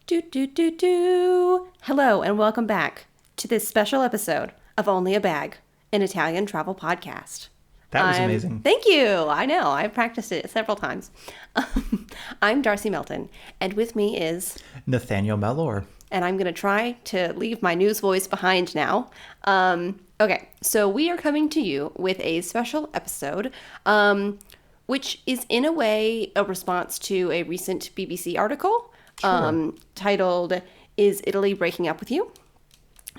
Do, do, do, do. Hello, and welcome back to this special episode of Only a Bag, an Italian travel podcast. That was amazing. Thank you. I know. I've practiced it several times. I'm Darcy Melton, and with me is Nathaniel Mellor. And I'm going to try to leave my news voice behind now. Okay, so we are coming to you with a special episode, which is in a way a response to a recent BBC article titled, "Is Italy Breaking Up With You?"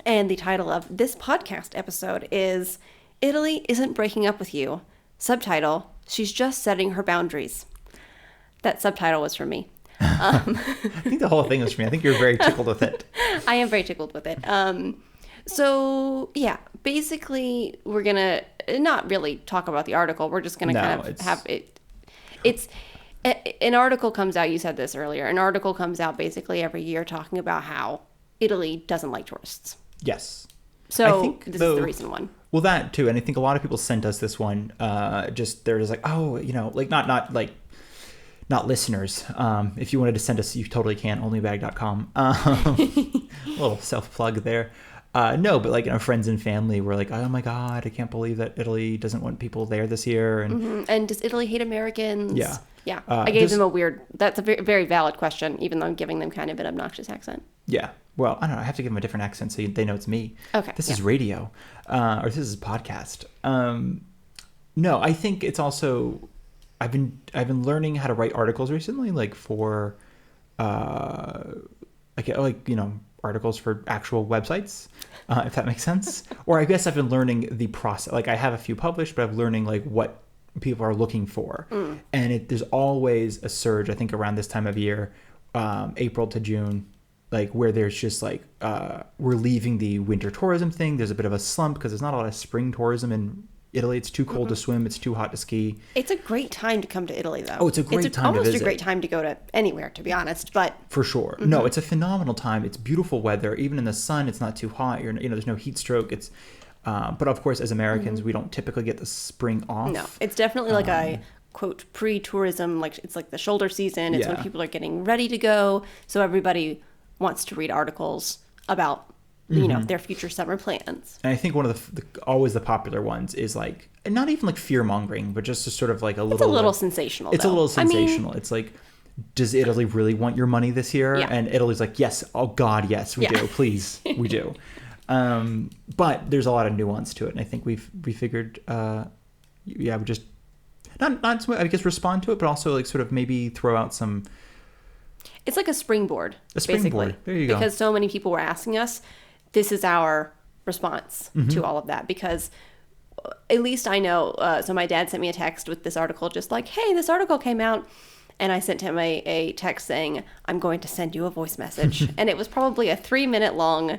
And the title of this podcast episode is "Italy Isn't Breaking Up With You." Subtitle, "She's Just Setting Her Boundaries." That subtitle was from me. I think the whole thing was for me. I think you're very tickled with it. I am very tickled with it. So yeah, basically we're going to not really talk about the article. We're just going to have it. It's an article comes out. You said this earlier. An article comes out basically every year talking about how Italy doesn't like tourists. Yes. So I think, this is the recent one. Well, that too. And I think a lot of people sent us this one. They're just like, oh, like not listeners. If you wanted to send us, you totally can. Onlybag.com. A little self-plug there. No, but like friends and family were like, oh my God, I can't believe that Italy doesn't want people there this year. And does Italy hate Americans? Yeah. Yeah. I gave them that's a very, very valid question, even though I'm giving them kind of an obnoxious accent. Yeah. Well, I don't know. I have to give them a different accent so they know it's me. Okay. This is radio, or this is a podcast. No, I think it's also, I've been learning how to write articles recently, like for, articles for actual websites, if that makes sense. Or I guess I've been learning the process. Like I have a few published, but I'm learning like what people are looking for. And there's always a surge, I think, around this time of year, April to June, like where there's just like, we're leaving the winter tourism thing. There's a bit of a slump because there's not a lot of spring tourism in Italy. It's too cold to swim. It's too hot to ski. It's a great time to come to Italy, though. Oh, it's a great time to visit. Almost a great time to go to anywhere, to be honest. But for sure, no, it's a phenomenal time. It's beautiful weather. Even in the sun, it's not too hot. There's no heat stroke. It's, but of course, as Americans, we don't typically get the spring off. No, it's definitely like a quote pre-tourism. Like it's like the shoulder season. It's when people are getting ready to go. So everybody wants to read articles about their future summer plans. And I think one of the always the popular ones is like, not even like fear mongering, but just sort of like a little. It's a little sensational. It's a little sensational. It's like, does Italy really want your money this year? Yeah. And Italy's like, yes, oh God, yes, we do. Please, we do. But there's a lot of nuance to it, and I think we figured, we just not I guess respond to it, but also like sort of maybe throw out some. It's like a springboard. Basically. There you go. Because so many people were asking us. This is our response to all of that, because at least I know, so my dad sent me a text with this article just like, hey, this article came out, and I sent him a text saying, I'm going to send you a voice message. And it was probably a 3-minute long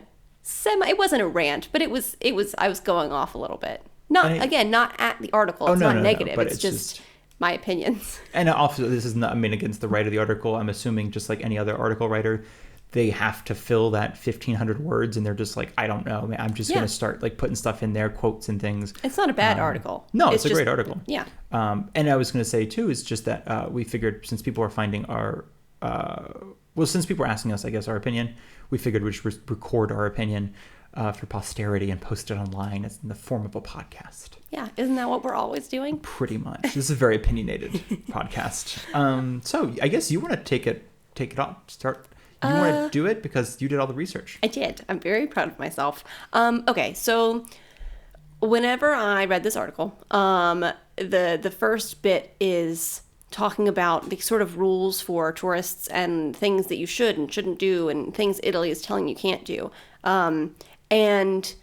it wasn't a rant, but it was I was going off a little bit. Not at the article. It's not negative. It's just my opinions. And also, this is not, against the writer of the article. I'm assuming just like any other article writer, they have to fill that 1,500 words, and they're just like, I don't know, man, I'm just going to start like putting stuff in there, quotes and things. It's not a bad article. No, it's a great article. Yeah. And I was going to say too, is just that we figured since people are finding since people are asking us, I guess, our opinion, we figured we'd just record our opinion for posterity and post it online as in the form of a podcast. Yeah. Isn't that what we're always doing? Pretty much. This is a very opinionated podcast. So I guess you want to take it off, start. You want to do it because you did all the research. I did. I'm very proud of myself. Okay, so whenever I read this article, the first bit is talking about the sort of rules for tourists and things that you should and shouldn't do and things Italy is telling you can't do. And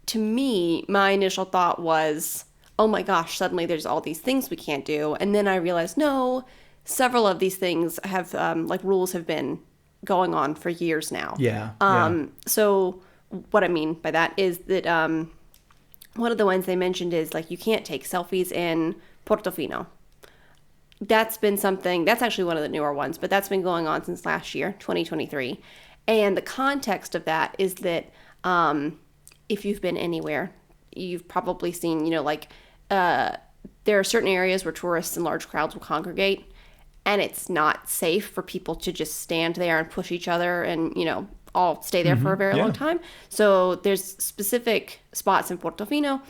to me, my initial thought was, oh my gosh, suddenly there's all these things we can't do. And then I realized, no, several of these things have, rules have been going on for years now. Yeah. So what I mean by that is that one of the ones they mentioned is like you can't take selfies in Portofino. That's been something, that's actually one of the newer ones, but that's been going on since last year, 2023. And the context of that is that if you've been anywhere, you've probably seen, there are certain areas where tourists and large crowds will congregate. and it's not safe for people to just stand there and push each other and, all stay there for a very long time. So there's specific spots in Portofino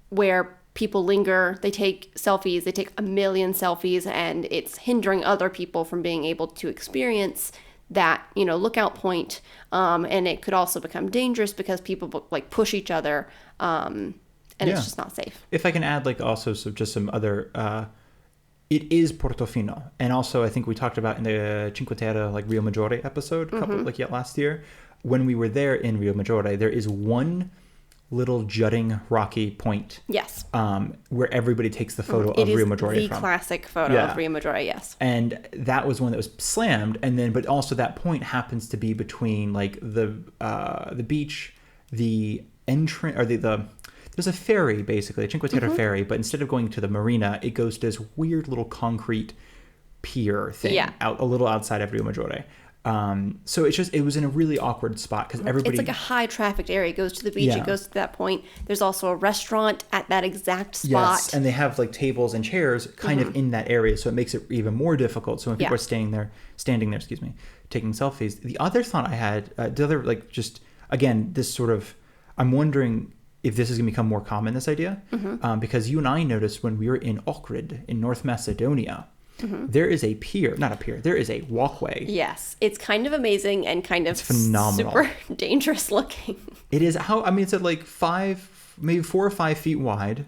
where people linger, they take selfies, they take a million selfies, and it's hindering other people from being able to experience that, lookout point. And it could also become dangerous because people like push each other, and it's just not safe. If I can add also just some other, it is Portofino. And also I think we talked about in the Cinque Terre, Rio Maggiore episode, last year, when we were there in Rio Maggiore, there is one little jutting rocky point. Yes. Where everybody takes the photo of Rio Maggiore from. It is the classic photo of Rio Maggiore, yes. And that was one that was slammed, and then but also that point happens to be between the beach, the entrance, or there's a ferry basically, a Cinque Terre ferry, but instead of going to the marina, it goes to this weird little concrete pier thing out a little outside of Rio Maggiore. So it was in a really awkward spot because everybody... It's like a high trafficked area. It goes to the beach. It goes to that point. There's also a restaurant at that exact spot. Yes, and they have tables and chairs kind of in that area, so it makes it even more difficult. So when people are standing there, taking selfies. The other thought I had, again, this sort of, I'm wondering if this is going to become more common, this idea, because you and I noticed when we were in Ohrid in North Macedonia, there is a pier, not a pier, there is a walkway. Yes, it's kind of amazing and kind of phenomenal, super dangerous looking. It is it's at 4 or 5 feet wide,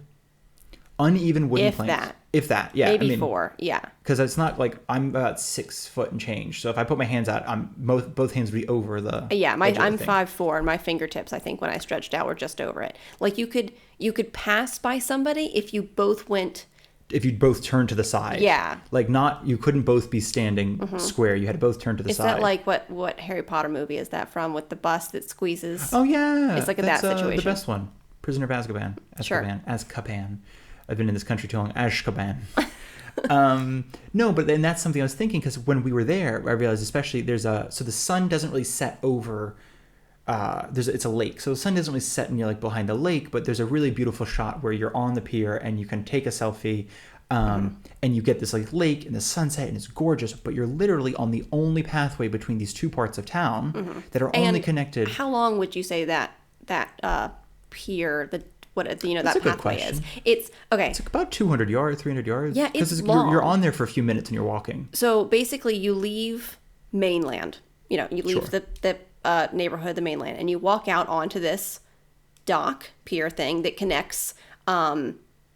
uneven wooden planks. If that, yeah. Maybe 4, yeah. Because it's not I'm about 6 foot and change. So if I put my hands out, both hands would be over the. Yeah, I'm 5'4", and my fingertips, I think, when I stretched out, were just over it. You could pass by somebody if you both went. If you both turn to the side. Yeah. You couldn't both be standing square. You had to both turn to the side. Is that what Harry Potter movie is that from, with the bus that squeezes? Oh, yeah. It's that situation. The best one. Prisoner of Azkaban. Sure. Azkaban. I've been in this country too long. Azkaban. No, but then that's something I was thinking, because when we were there, I realized especially so the sun doesn't really set over, it's a lake. So the sun doesn't really set and you're behind the lake, but there's a really beautiful shot where you're on the pier and you can take a selfie, and you get this lake and the sunset and it's gorgeous, but you're literally on the only pathway between these two parts of town that are only connected. How long would you say that pier, that pathway is? It's okay. It's about 200 yards, 300 yards. Yeah, it's long. You're on there for a few minutes and you're walking. So basically, you leave mainland. You leave the neighborhood, the mainland, and you walk out onto this dock pier thing that connects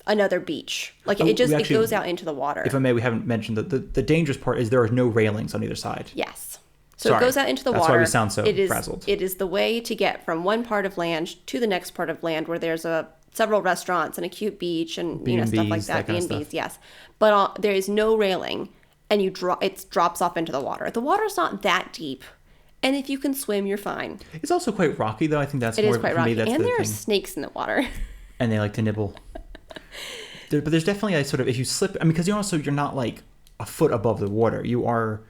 another beach. It goes out into the water. If I may, we haven't mentioned that the dangerous part is there are no railings on either side. Yes. So it goes out into the water. That's why we sound so frazzled. It is the way to get from one part of land to the next part of land, where there's several restaurants and a cute beach and stuff like that. B&Bs, yes. But there is no railing, and it drops off into the water. The water's not that deep, and if you can swim, you're fine. It's also quite rocky, though. I think that's it more is quite for rocky, me. That's and there are thing. Snakes in the water. And they like to nibble. But there's definitely a sort of, if you slip, because you're not a foot above the water. You are,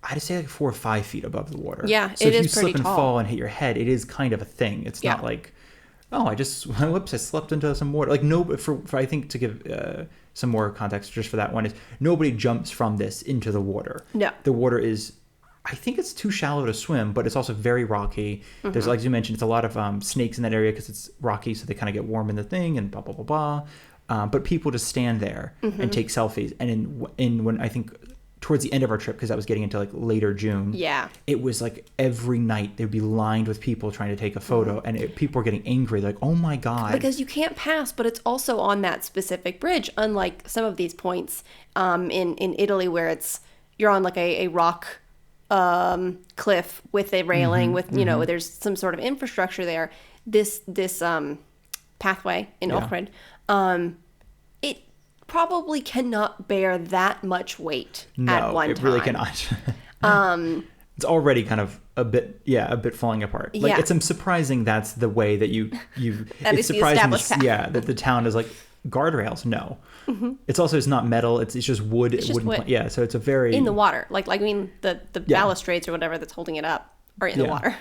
I'd say 4 or 5 feet above the water. Yeah, so it is pretty tall. So if you slip and fall and hit your head, it is kind of a thing. It's not I slept into some water. For I think to give some more context just for that one is, nobody jumps from this into the water. No. The water is, I think it's too shallow to swim, but it's also very rocky. There's, like you mentioned, it's a lot of snakes in that area because it's rocky, so they kind of get warm in the thing and blah, blah, blah, blah. But people just stand there and take selfies. And when I think towards the end of our trip, because that was getting into later June, it was every night they'd be lined with people trying to take a photo, and people were getting angry, oh my God. Because you can't pass, but it's also on that specific bridge, unlike some of these points in Italy where you're on a rock cliff with a railing with there's some sort of infrastructure there. This pathway in Ohrid, it probably cannot bear that much weight at one time. No, it really cannot. It's already kind of a bit falling apart. It's surprising that's the way that you that it's is surprising the established path. that the town is guardrails. No. It's not metal, it's just wood. It's just wood. Yeah, so it's a very in the water. The balustrades or whatever that's holding it up are in the water.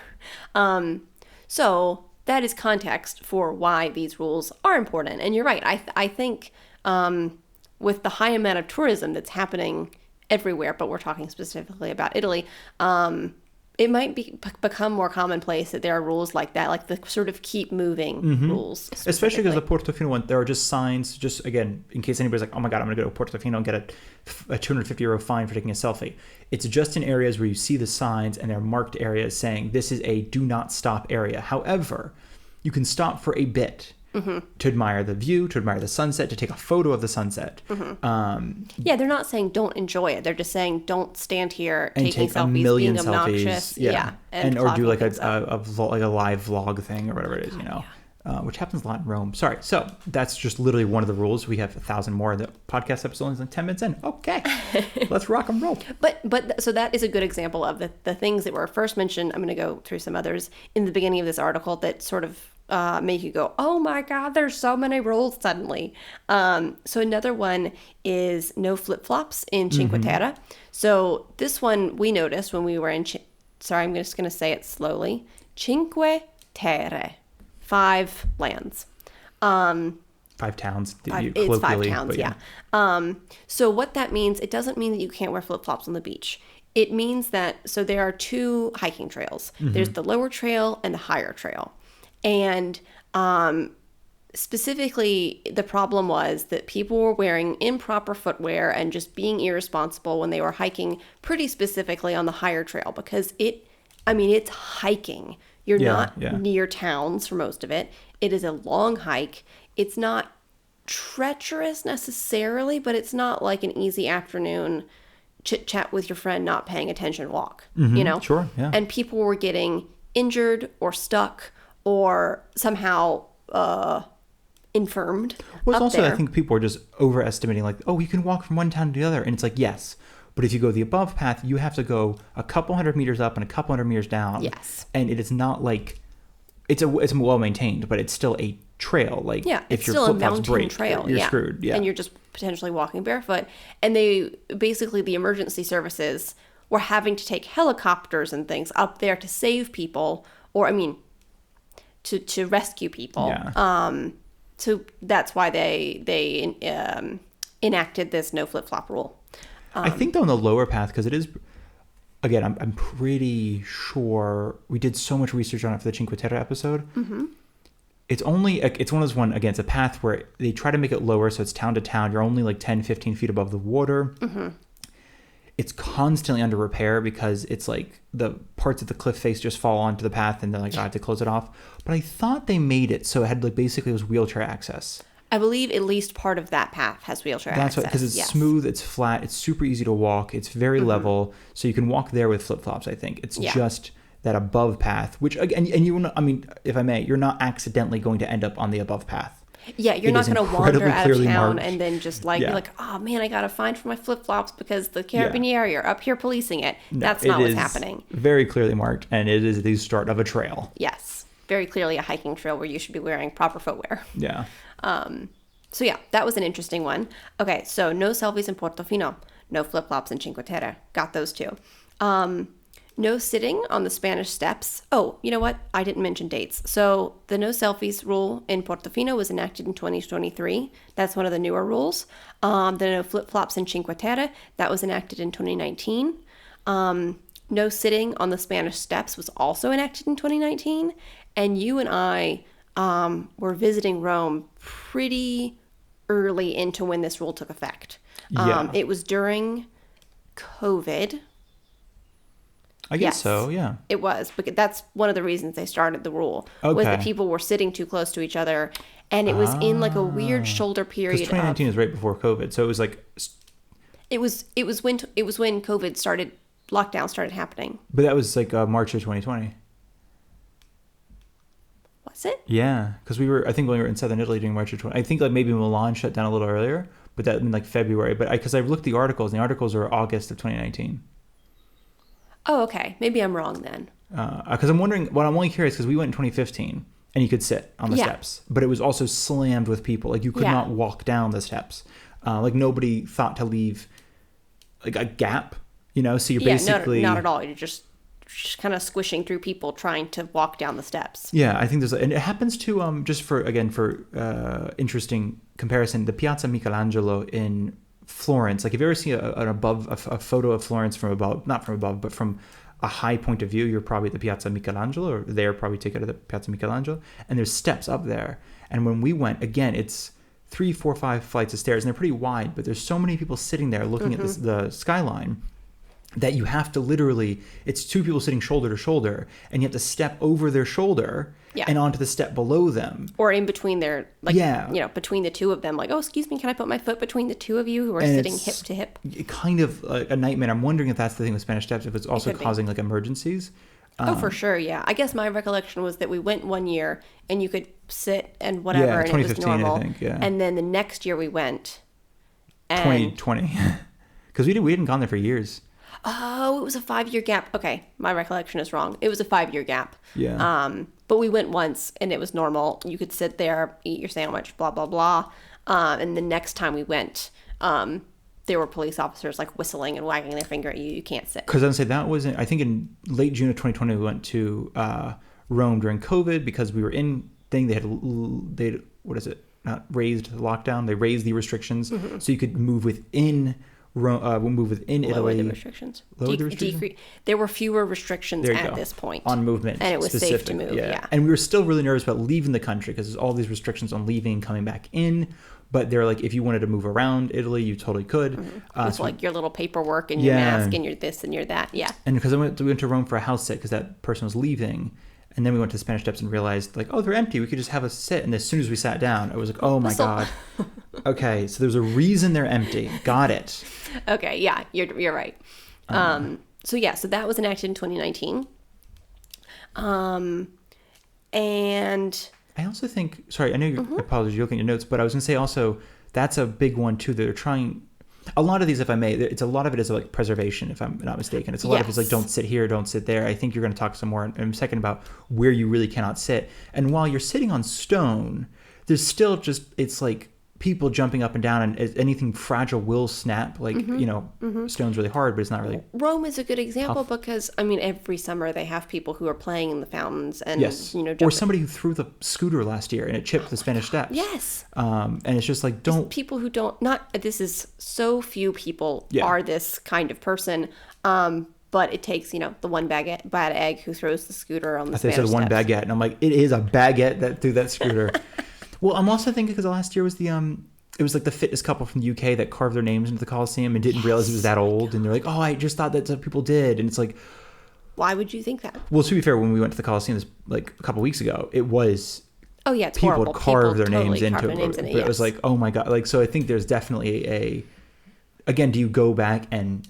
So that is context for why these rules are important. And you're right. I think with the high amount of tourism that's happening everywhere, but we're talking specifically about Italy, it might become more commonplace that there are rules like that, like the sort of keep moving rules. Especially because the Portofino one, there are just signs, just again, in case anybody's like, oh my God, I'm going to go to Portofino and get a 250 € fine for taking a selfie. It's just in areas where you see the signs and they're marked areas saying this is a do not stop area. However, you can stop for a bit. To admire the view, to admire the sunset, to take a photo of the sunset. Yeah, they're not saying don't enjoy it. They're just saying don't stand here and taking take selfies, a million being obnoxious. selfies. Yeah. And or do like a live vlog thing or whatever it is, which happens a lot in Rome. Sorry. So that's just literally one of the rules. We have 1,000 more. The podcast episode is like 10 minutes in. Okay, let's rock and roll. But so that is a good example of the things that were first mentioned. I'm going to go through some others in the beginning of this article that sort of make you go, oh my God, there's so many rules suddenly. So another one is no flip-flops in Cinque Terre. So this one we noticed when we were in, sorry, I'm just going to say it slowly. Cinque Terre, 5 lands. 5 towns. It's 5 towns, yeah. So what that means, it doesn't mean that you can't wear flip-flops on the beach. It means that, so there are 2 hiking trails. There's the lower trail and the higher trail. And specifically, the problem was that people were wearing improper footwear and just being irresponsible when they were hiking pretty specifically on the higher trail because it's hiking. You're not near towns for most of it. It is a long hike. It's not treacherous necessarily, but it's not like an easy afternoon chit-chat with your friend not paying attention walk, Sure, yeah. And people were getting injured or stuck or somehow infirmed. Well, it's also, there. I think people are just overestimating, like, oh, you can walk from one town to the other. And it's like, yes. But if you go the above path, you have to go a couple hundred meters up and a couple hundred meters down. Yes. And it is not like, it's well maintained, but it's still a trail. Like, yeah, if it's your still a flip-flops mountain break, trail. you're screwed. Yeah. And you're just potentially walking barefoot. And the emergency services were having to take helicopters and things up there to save people, or, to rescue people. Yeah. So that's why they enacted this no flip-flop rule. I think though in the lower path, because it is, again, I'm pretty sure we did so much research on it for the Cinque Terre episode. It's one of those again, it's a path where they try to make it lower, so it's town to town. You're only like 10, 15 feet above the water. It's constantly under repair because it's like the parts of the cliff face just fall onto the path and they're like, I have to close it off. But I thought they made it so it had like basically it was wheelchair access. I believe at least part of that path has wheelchair access. That's because it's smooth, it's flat, it's super easy to walk, it's very level, so you can walk there with flip-flops, I think. It's just that above path, which, again, and you, if I may, you're not accidentally going to end up on the above path. Yeah, you're not going to wander out of town marked. and then just be like, oh man, I got a fine for my flip-flops because the Carabinieri are up here policing it. No, that's not what's happening. Very clearly marked, and it is the start of a trail. Yes, very clearly a hiking trail where you should be wearing proper footwear. Yeah. So yeah, that was an interesting one. Okay, so no selfies in Portofino, no flip-flops in Cinque Terre. Got those 2. No sitting on the Spanish steps. Oh, you know what? I didn't mention dates. So the no selfies rule in Portofino was enacted in 2023. That's one of the newer rules. The no flip-flops in Cinque Terre, that was enacted in 2019. No sitting on the Spanish steps was also enacted in 2019. And you and I were visiting Rome pretty early into when this rule took effect. It was during COVID. I guess so, yeah. It was, because that's one of the reasons they started the rule. Was that people were sitting too close to each other, and it was in like a weird shoulder period. Because 2019 was right before COVID, so it was like it was when COVID started, lockdown started happening. But that was like March of 2020. Was it? Yeah, because I think when we were in southern Italy during March of 2020, I think like maybe Milan shut down a little earlier, but that in like February. But because I looked the articles, and the articles are August of 2019. Oh, okay. Maybe I'm wrong then. Because I'm wondering, I'm only curious because we went in 2015 and you could sit on the steps, but it was also slammed with people. Like you could not walk down the steps. Like nobody thought to leave like a gap, so you're basically... not at all. You're just just kind of squishing through people trying to walk down the steps. Yeah, I think and it happens to just for interesting comparison, the Piazza Michelangelo in Florence. Like if you ever see a photo of Florence from above, not from above, but from a high point of view, you're probably at the Piazza Michelangelo, or they're probably taken to the Piazza Michelangelo, and there's steps up there. And when we went, again, it's 3, 4, 5 flights of stairs, and they're pretty wide, but there's so many people sitting there looking at the skyline that you have to literally, it's 2 people sitting shoulder to shoulder, and you have to step over their shoulder and onto the step below them. Or in between their, between the 2 of them, like, oh, excuse me, can I put my foot between the 2 of you who are sitting hip to hip? Kind of like a nightmare. I'm wondering if that's the thing with Spanish Steps, if it's also causing like emergencies. For sure, yeah. I guess my recollection was that we went one year and you could sit and whatever, and it was normal. I think, yeah. And then the next year we went. And 2020. Because we hadn't gone there for years. Oh, it was a 5-year gap. Okay, my recollection is wrong. It was a 5-year gap. Yeah. But we went once and it was normal. You could sit there, eat your sandwich, blah, blah, blah. And the next time we went, there were police officers like whistling and wagging their finger at you. You can't sit. Because I would say that wasn't, I think in late June of 2020, we went to Rome during COVID because we were in thing. They had what is it? Not raised the lockdown. They raised the restrictions so you could move within Rome, move within Lower Italy. The restrictions. Lower the restrictions? There were fewer restrictions at this point. On movement. And it was safe to move, yeah. And we were still really nervous about leaving the country because there's all these restrictions on leaving and coming back in. But they're like, if you wanted to move around Italy, you totally could. With like your little paperwork and your mask and your this and your that. Yeah. And because we went to Rome for a house sit because that person was leaving. And then we went to Spanish Steps and realized, like, oh, they're empty. We could just have a sit. And as soon as we sat down, I was like, oh, my God. Okay, so there's a reason they're empty. Got it. Okay, yeah, you're right. So that was enacted in 2019. And I also think, sorry, I know I apologize, you're looking at your notes, but I was going to say also, that's a big one, too. They're trying... A lot of these, if I may, a lot of it is like preservation, if I'm not mistaken. It's a lot of it's like, don't sit here, don't sit there. I think you're going to talk some more in a second about where you really cannot sit. And while you're sitting on stone, there's still just, it's like people jumping up and down, and anything fragile will snap. Like, stone's really hard, but it's not really... Rome is a good example because, I mean, every summer they have people who are playing in the fountains and, Or somebody who threw the scooter last year and it chipped the Spanish Steps. Yes. And it's just like, don't... People who don't... This is so few people are this kind of person. But it takes, the one bad egg who throws the scooter on the Spanish Steps. I said one baguette, and I'm like, it is a baguette that threw that scooter. Well, I'm also thinking because last year was it was like the fitness couple from the UK that carved their names into the Colosseum and didn't realize it was that old. And they're like, oh, I just thought that's what people did. And it's like... Why would you think that? Well, to be fair, when we went to the Colosseum like a couple weeks ago, it was... Oh, yeah, it's people horrible. People carved their totally names into it. But it was like, oh my God. Like, so I think there's definitely again, do you go back and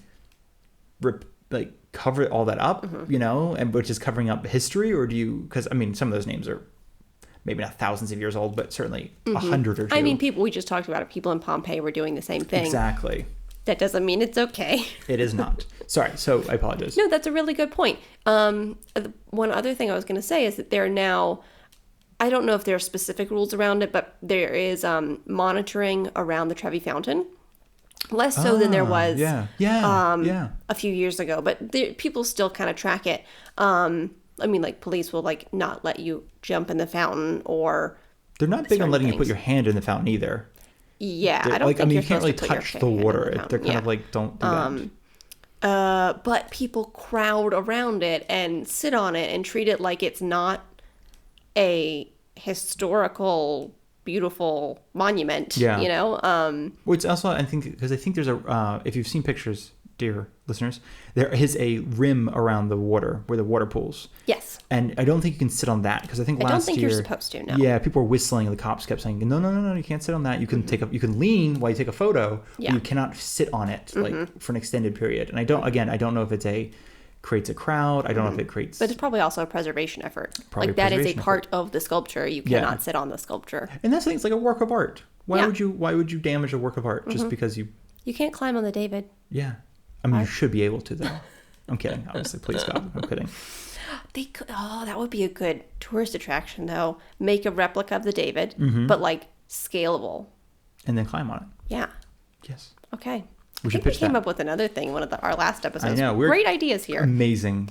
cover all that up, and which is covering up history, or do you... Because, I mean, some of those names are... maybe not thousands of years old, but certainly 100 or 2. I mean, we just talked about it. People in Pompeii were doing the same thing. Exactly. That doesn't mean it's okay. It is not. Sorry. So I apologize. No, that's a really good point. One other thing I was going to say is that there are now, I don't know if there are specific rules around it, but there is monitoring around the Trevi Fountain. Less so than there was a few years ago, but people still kind of track it. I mean, like, police will, like, not let you jump in the fountain or... They're not big on letting you put your hand in the fountain either. Yeah, I don't think you can't really touch the water. They're kind of like, don't do that. But people crowd around it and sit on it and treat it like it's not a historical, beautiful monument, Well, it's also, I think, because I think there's if you've seen pictures... dear listeners, there is a rim around the water where the water pools. Yes. And I don't think you can sit on that because I think last year... I don't think you're supposed to, no. Yeah, people were whistling and the cops kept saying, no, you can't sit on that. You can you can lean while you take a photo, but you cannot sit on it for an extended period. And I don't know if it's creates a crowd. I don't know if it creates... But it's probably also a preservation effort. That is a part of the sculpture. You cannot sit on the sculpture. And that's the thing, it's like a work of art. Why would you damage a work of art just because you... You can't climb on the David. Yeah. I mean, you should be able to, though. I'm kidding, obviously. Please, God. I'm kidding. They could. Oh, that would be a good tourist attraction, though. Make a replica of the David, but, scalable. And then climb on it. Yeah. Yes. Okay. We came up with another thing, our last episodes. I know. Great ideas here. Amazing.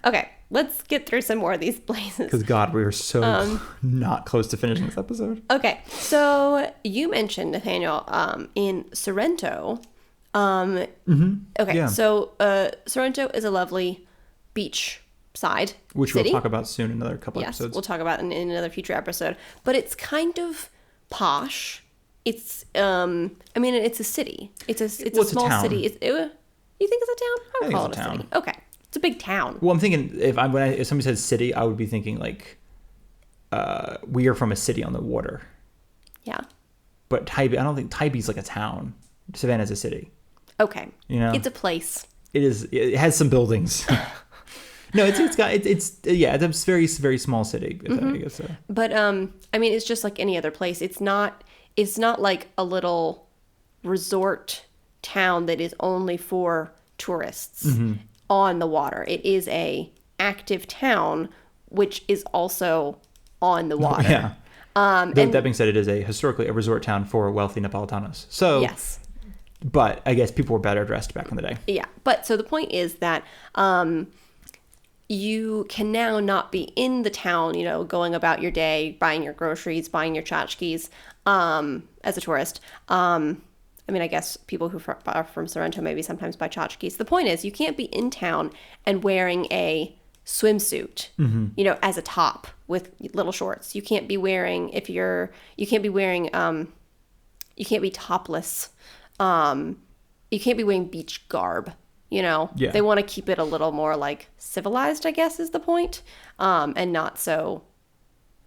Okay, let's get through some more of these places. Because God, we are so not close to finishing this episode. Okay, so you mentioned, Nathaniel, in Sorrento. Okay, Yeah. so Sorrento is a lovely beach side Which city. we'll talk about soon in another couple Yes, episodes. we'll talk about in another future episode. But it's kind of posh. It's, I mean, it's a city. It's a small town. city. You think it's a town? I would call it it's a a town. city. Okay, it's a big town. Well, I'm thinking if somebody says city, I would be thinking like we are from a city on the water. Yeah. But Tybee, I don't think Tybee's like a town. Savannah's a city. Okay. You know? It's a place. It is. It has some buildings. No, it's a very very small city. I guess so. But I mean, it's just like any other place. It's not like a little resort town that is only for tourists on the water. It is a active town which is also on the water. Yeah. That being said, it is historically a resort town for wealthy Napolitanos. So yes. But I guess people were better dressed back in the day. Yeah. But so the point is that you can now not be in the town, going about your day, buying your groceries, buying your tchotchkes as a tourist. I mean, I guess people who are from Sorrento maybe sometimes buy tchotchkes. The point is you can't be in town and wearing a swimsuit, as a top with little shorts. You can't be wearing, you can't be topless. You can't be wearing beach garb. Yeah. They want to keep it a little more like civilized, I guess is the point, and not so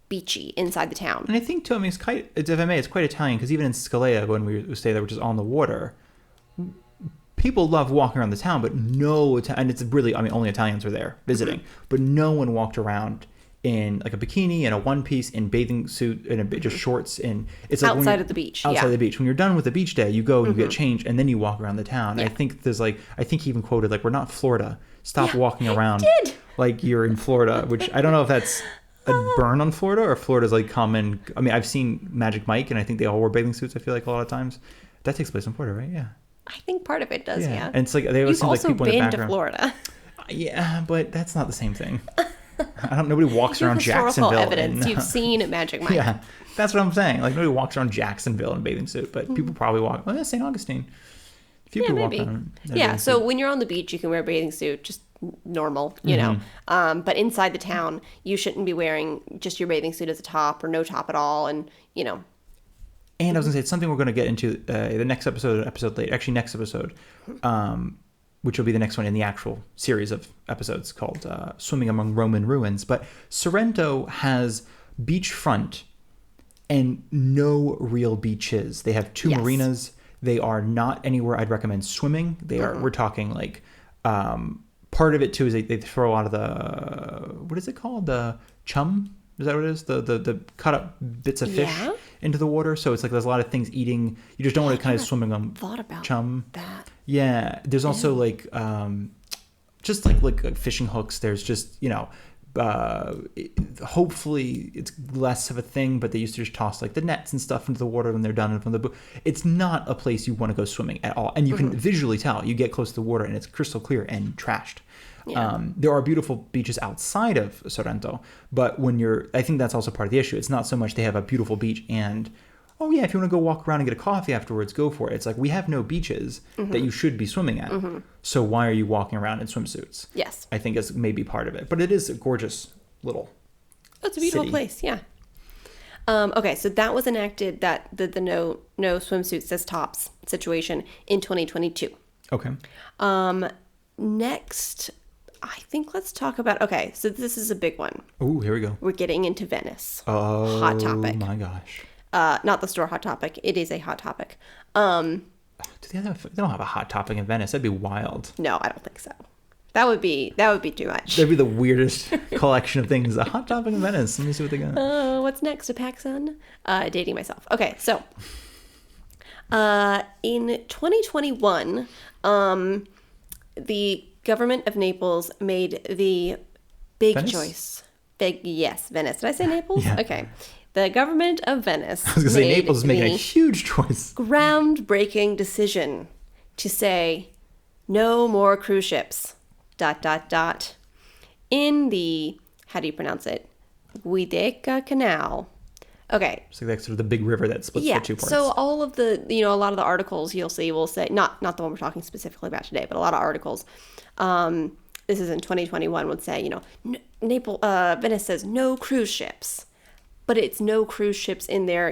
beachy inside the town. And I think too, I mean, it's quite Italian because even in Scalea, when we stay there, which is on the water, people love walking around the town, but and it's really, I mean, only Italians were there visiting, but no one walked around in like a bikini and a one piece in bathing suit and just shorts, and it's like outside of the beach. Outside the beach. When you're done with the beach day, you go and you get changed, and then you walk around the town. Yeah. I think he even quoted like, "We're not Florida. Stop walking around did. like you're in Florida," which I don't know if that's a burn on Florida or Florida's like common. I mean, I've seen Magic Mike, and I think they all wear bathing suits. I feel like a lot of times that takes place in Florida, right? Yeah. I think part of it does, yeah. And it's like they always You've seem like also people in the been to background. Florida. Yeah, but that's not the same thing. Nobody walks around Historical Jacksonville. evidence. You've seen Magic Mike. Yeah, that's what I'm saying. Like nobody walks around Jacksonville in a bathing suit, but people probably walk. Well, St. Augustine. A few people maybe. walk around. Yeah, so when you're on the beach, you can wear a bathing suit, just normal, know. But inside the town, you shouldn't be wearing just your bathing suit as a top or no top at all, and And I was gonna say it's something we're gonna get into the next episode, next episode, which will be the next one in the actual series of episodes called "Swimming Among Roman Ruins." But Sorrento has beachfront and no real beaches. They have two marinas. They are not anywhere I'd recommend swimming. They are. We're talking like part of it too is they throw a lot of the what is it called, the chum. Is that what it is? The cut up bits of fish into the water. So it's like there's a lot of things eating. You just don't want to kind of swimming on thought about chum. that. Yeah. There's also like just like fishing hooks. There's just, hopefully it's less of a thing, but they used to just toss like the nets and stuff into the water when they're done from the boat. It's not a place you want to go swimming at all. And you can visually tell. You get close to the water and it's crystal clear and trashed. Yeah. There are beautiful beaches outside of Sorrento, but I think that's also part of the issue. It's not so much they have a beautiful beach and, oh yeah, if you want to go walk around and get a coffee afterwards, go for it. It's like we have no beaches that you should be swimming at. So why are you walking around in swimsuits? Yes. I think is maybe part of it, but it is a gorgeous little It's a beautiful city. place, yeah. Okay, so that was enacted, that the no swimsuits as tops situation in 2022. Okay. Next, I think let's talk about, okay, so this is a big one. Ooh, here we go. We're getting into Venice. Oh, hot topic. My gosh. Not the store Hot Topic. It is a hot topic. Do they don't have a hot topic in Venice. That'd be wild. No, I don't think so. That would be too much. That'd be the weirdest collection of things. A hot topic in Venice. Let me see what they got. What's next? A PacSun? Dating myself. Okay, so in 2021, the government of Naples made the big Venice? choice. Yes, Venice. Did I say Naples? Yeah. Okay. The government of Venice. I was going to say made Naples is making a the huge choice. groundbreaking decision to say no more cruise ships. ... in the, how do you pronounce it? Giudecca Canal. Okay. So that's sort of the big river that splits the two parts. So all of the, a lot of the articles you'll see will say, not the one we're talking specifically about today, but a lot of articles, this is in 2021, would say, Venice says no cruise ships, but it's no cruise ships in there,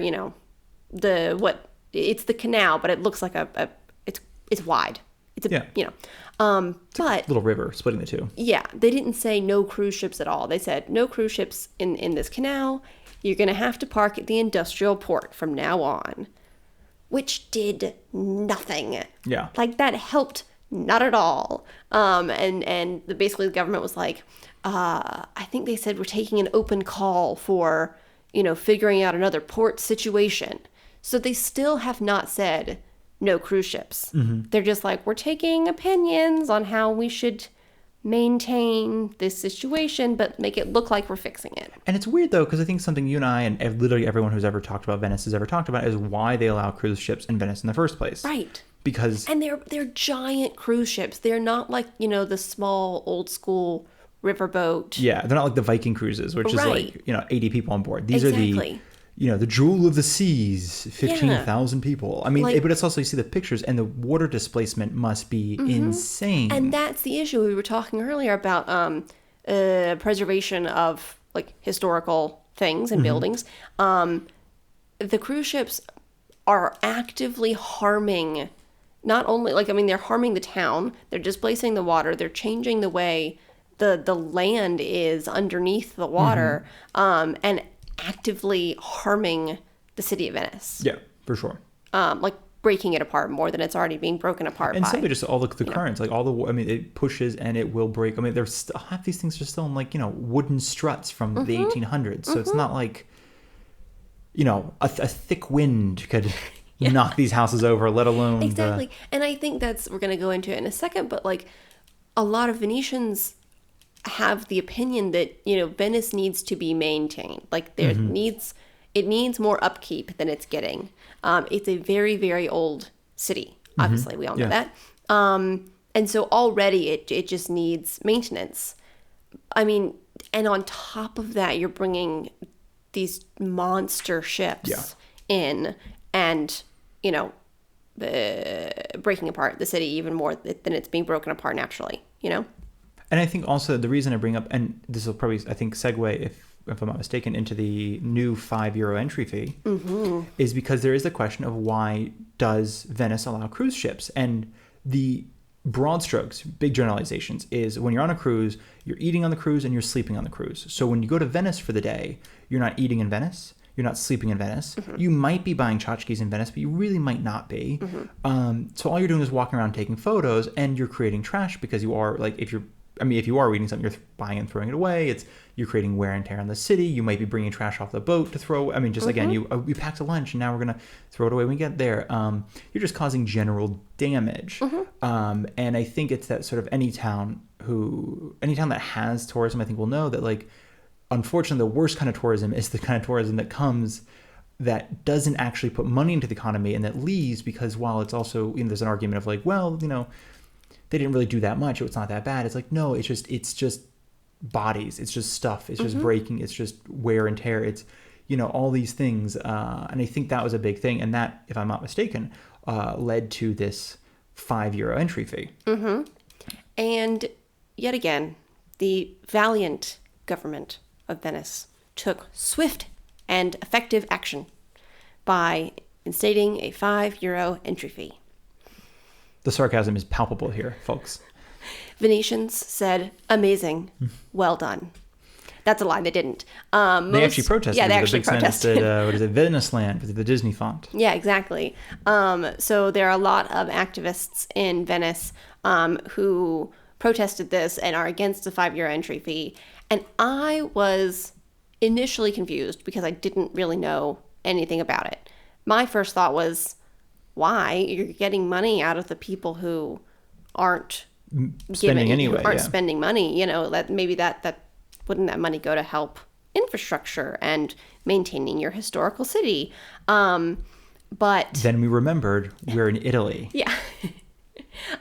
it's the canal, but it looks like it's wide. It's but little river splitting the two. Yeah, they didn't say no cruise ships at all. They said no cruise ships in this canal. You're going to have to park at the industrial port from now on, which did nothing. Yeah. Like, that helped not at all. And basically the government was like, I think they said we're taking an open call for, figuring out another port situation. So they still have not said no cruise ships. Mm-hmm. They're just like, we're taking opinions on how we should maintain this situation, but make it look like we're fixing it. And it's weird, though, because I think something you and I and literally everyone who's ever talked about Venice has ever talked about is why they allow cruise ships in Venice in the first place. Right. Because... And they're giant cruise ships. They're not like, the small, old school riverboat. Yeah, they're not like the Viking cruises, which is like, 80 people on board. These are the... the jewel of the seas, 15,000 people. I mean, but it's also, you see the pictures, and the water displacement must be insane. And that's the issue. We were talking earlier about preservation of, like, historical things and buildings. The cruise ships are actively harming, not only, they're harming the town, they're displacing the water, they're changing the way the land is underneath the water, and actively harming the city of Venice. Yeah, for sure. Like breaking it apart more than it's already being broken apart. And simply just all the currents, like all the, it pushes and it will break. I mean, there's half these things are still in wooden struts from the 1800s. So it's not like, a thick wind could knock these houses over, let alone. Exactly. And I think we're going to go into it in a second, but like a lot of Venetians have the opinion that Venice needs to be maintained. Like it needs more upkeep than it's getting. It's a very, very old city. Obviously, we all know that. And so already it just needs maintenance. I mean, and on top of that, you're bringing these monster ships in, and breaking apart the city even more than it's being broken apart naturally. And I think also the reason I bring up, and this will probably, I think, segue, if I'm not mistaken, into the new €5 entry fee, is because there is the question of why does Venice allow cruise ships? And the broad strokes, big generalizations, is when you're on a cruise, you're eating on the cruise and you're sleeping on the cruise. So when you go to Venice for the day, you're not eating in Venice, you're not sleeping in Venice. You might be buying tchotchkes in Venice, but you really might not be. So all you're doing is walking around taking photos, and you're creating trash because you are, like, if you are reading something, you're buying and throwing it away. You're creating wear and tear on the city. You might be bringing trash off the boat to throw. I mean, just again, you packed a lunch and now we're going to throw it away when we get there. You're just causing general damage. And I think it's that sort of any town that has tourism, I think will know that, like, unfortunately, the worst kind of tourism is the kind of tourism that doesn't actually put money into the economy and that leaves because while it's also, there's an argument of like, well, they didn't really do that much. It's not that bad. It's like, no, it's just bodies. It's just stuff. It's just breaking. It's just wear and tear. It's, all these things. And I think that was a big thing. And that, if I'm not mistaken, led to this €5 entry fee. And yet again, the valiant government of Venice took swift and effective action by instating a €5 entry fee. The sarcasm is palpable here, folks. Venetians said, amazing, well done. That's a lie, they didn't. They actually protested. Yeah, they actually protested. What is it, Venice Land, with the Disney font. Yeah, exactly. So there are a lot of activists in Venice who protested this and are against the €5 entry fee. And I was initially confused because I didn't really know anything about it. My first thought was, why? You're getting money out of the people who aren't spending spending money. That wouldn't that money go to help infrastructure and maintaining your historical city? But then we remembered we're in Italy. Yeah.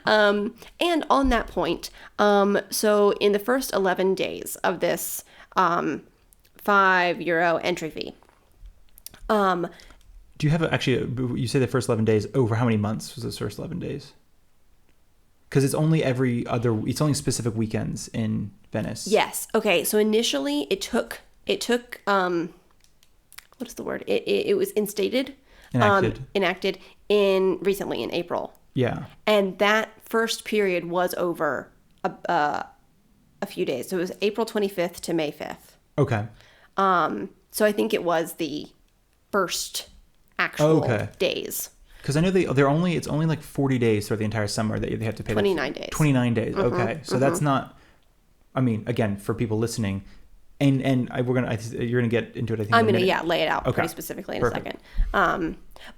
And on that point, so in the first 11 days of this €5 entry fee. Do you have you say the first 11 days, over how many months was those first 11 days? Because it's only it's only specific weekends in Venice. Yes. Okay. So initially it took what is the word? It was enacted recently in April. Yeah. And that first period was over a few days. So it was April 25th to May 5th. Okay. So I think it was the first actual days. Because I know it's only like 40 days throughout the entire summer that they have to pay. 29 days. 29 days. Mm-hmm, okay. So that's not, I mean, again, for people listening, and you're gonna get into it. I think I'm gonna lay it out pretty specifically in a second.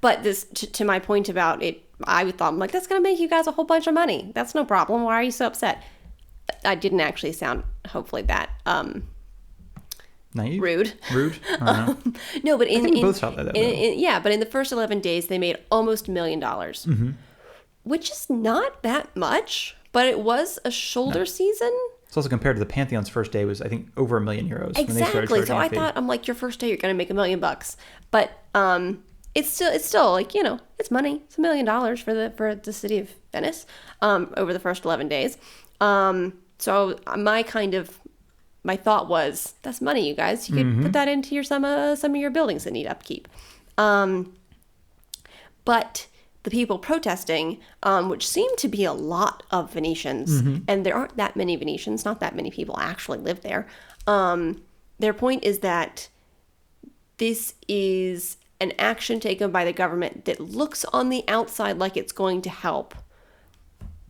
But this to my point about it, I thought, I'm like, that's gonna make you guys a whole bunch of money. That's no problem. Why are you so upset? I didn't actually sound hopefully that naive, rude. I don't know. No, but we both felt that. But in the first 11 days, they made almost $1 million, which is not that much. But it was a shoulder season. It's also compared to the Pantheon's first day was, I think, over €1 million. Exactly. So I thought, I'm like, your first day, you're going to make $1 million, but it's still like, it's money. It's $1 million for the city of Venice over the first 11 days. So my thought was, that's money, you guys. You could put that into some of your buildings that need upkeep. But the people protesting, which seem to be a lot of Venetians, and there aren't that many Venetians, not that many people actually live there. Their point is that this is an action taken by the government that looks on the outside like it's going to help,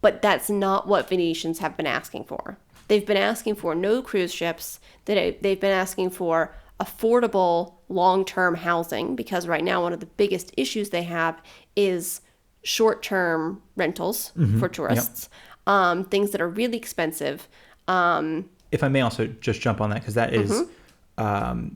but that's not what Venetians have been asking for. They've been asking for no cruise ships. They've been asking for affordable long-term housing, because right now one of the biggest issues they have is short-term rentals for tourists, things that are really expensive. If I may also just jump on that, because that is, I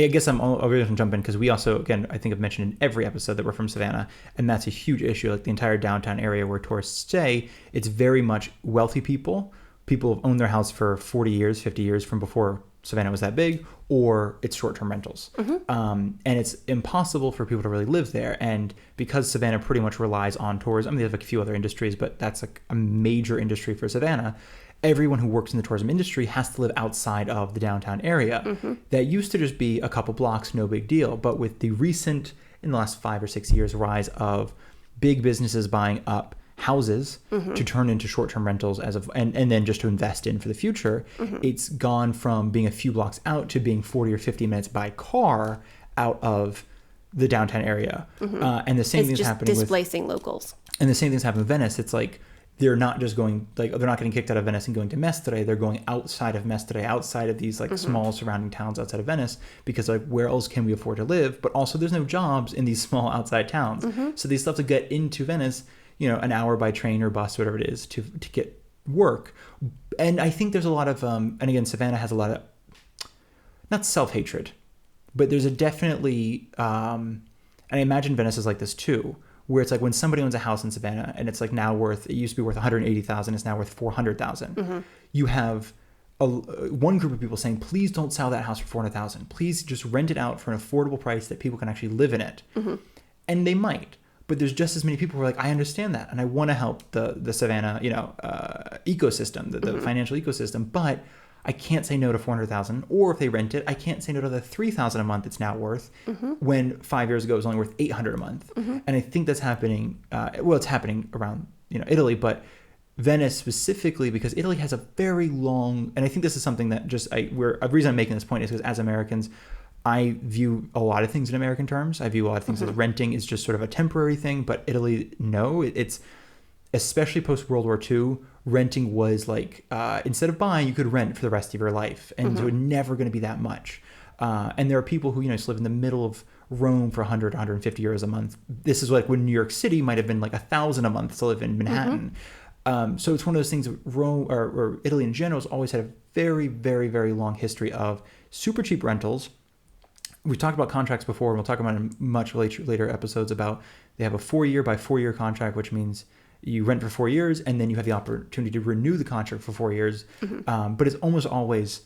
guess I'll really jump in, because we also, again, I think I've mentioned in every episode that we're from Savannah, and that's a huge issue. Like the entire downtown area where tourists stay, it's very much wealthy people who've owned their house for 40 years, 50 years from before Savannah was that big, or it's short-term rentals. And it's impossible for people to really live there. And because Savannah pretty much relies on tourism, I mean, they have like a few other industries, but that's like a major industry for Savannah. Everyone who works in the tourism industry has to live outside of the downtown area. That used to just be a couple blocks, no big deal. But with the recent, in the last 5 or 6 years, rise of big businesses buying up houses to turn into short-term rentals and then just to invest in for the future, it's gone from being a few blocks out to being 40 or 50 minutes by car out of the downtown area. And the same thing's happening with displacing locals. And the same thing's happening with Venice. It's like they're not just going, like, they're not getting kicked out of Venice and going to Mestre. They're going outside of Mestre, outside of these like small surrounding towns outside of Venice, because like where else can we afford to live? But also there's no jobs in these small outside towns. So they still have to get into Venice, an hour by train or bus, whatever it is, to get work. And I think there's a lot of, and again, Savannah has a lot of, not self-hatred, but there's a definitely, and I imagine Venice is like this too, where it's like when somebody owns a house in Savannah and it's like it used to be worth $180,000, it's now worth $400,000. You have one group of people saying, please don't sell that house for $400,000. Please just rent it out for an affordable price that people can actually live in it. And they might. But there's just as many people who are like, I understand that, and I want to help the Savannah, ecosystem, the financial ecosystem, but I can't say no to $400,000. Or if they rent it, I can't say no to the $3,000 a month it's now worth, when 5 years ago it was only worth $800 a month. And I think that's happening. It's happening around Italy, but Venice specifically, because Italy has a very long, and I think this is something that a reason I'm making this point is because as Americans, I view a lot of things in American terms. I view a lot of things as renting is just sort of a temporary thing, but Italy, no, it's especially post World War II, renting was like, instead of buying, you could rent for the rest of your life. And so it's never going to be that much. And there are people who, just live in the middle of Rome for 100, 150 euros a month. This is like when New York City might have been like $1,000 a month to live in Manhattan. So it's one of those things that Rome or Italy in general has always had a very, very, very long history of super cheap rentals. We've talked about contracts before, and we'll talk about in much later episodes about they have a 4-year by 4-year contract, which means you rent for 4 years, and then you have the opportunity to renew the contract for 4 years. But it's almost always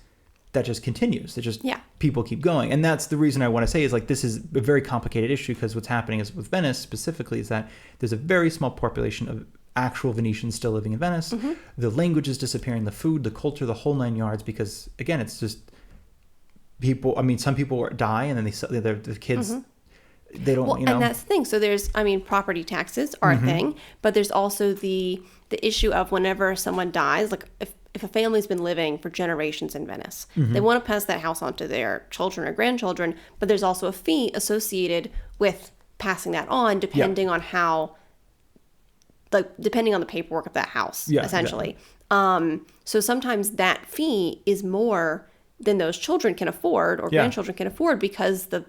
that just continues. It just people keep going, and that's the reason I want to say is like this is a very complicated issue because what's happening is with Venice specifically is that there's a very small population of actual Venetians still living in Venice. The language is disappearing, the food, the culture, the whole 9 yards. Because again, it's just people. I mean, some people die, and then the kids. They don't, Well, and that's the thing. So there's, I mean, property taxes are a thing, but there's also the issue of whenever someone dies, like if a family's been living for generations in Venice, they want to pass that house on to their children or grandchildren, but there's also a fee associated with passing that on, depending on how, like, depending on the paperwork of that house, essentially. So sometimes that fee is more than those children can afford or grandchildren can afford because the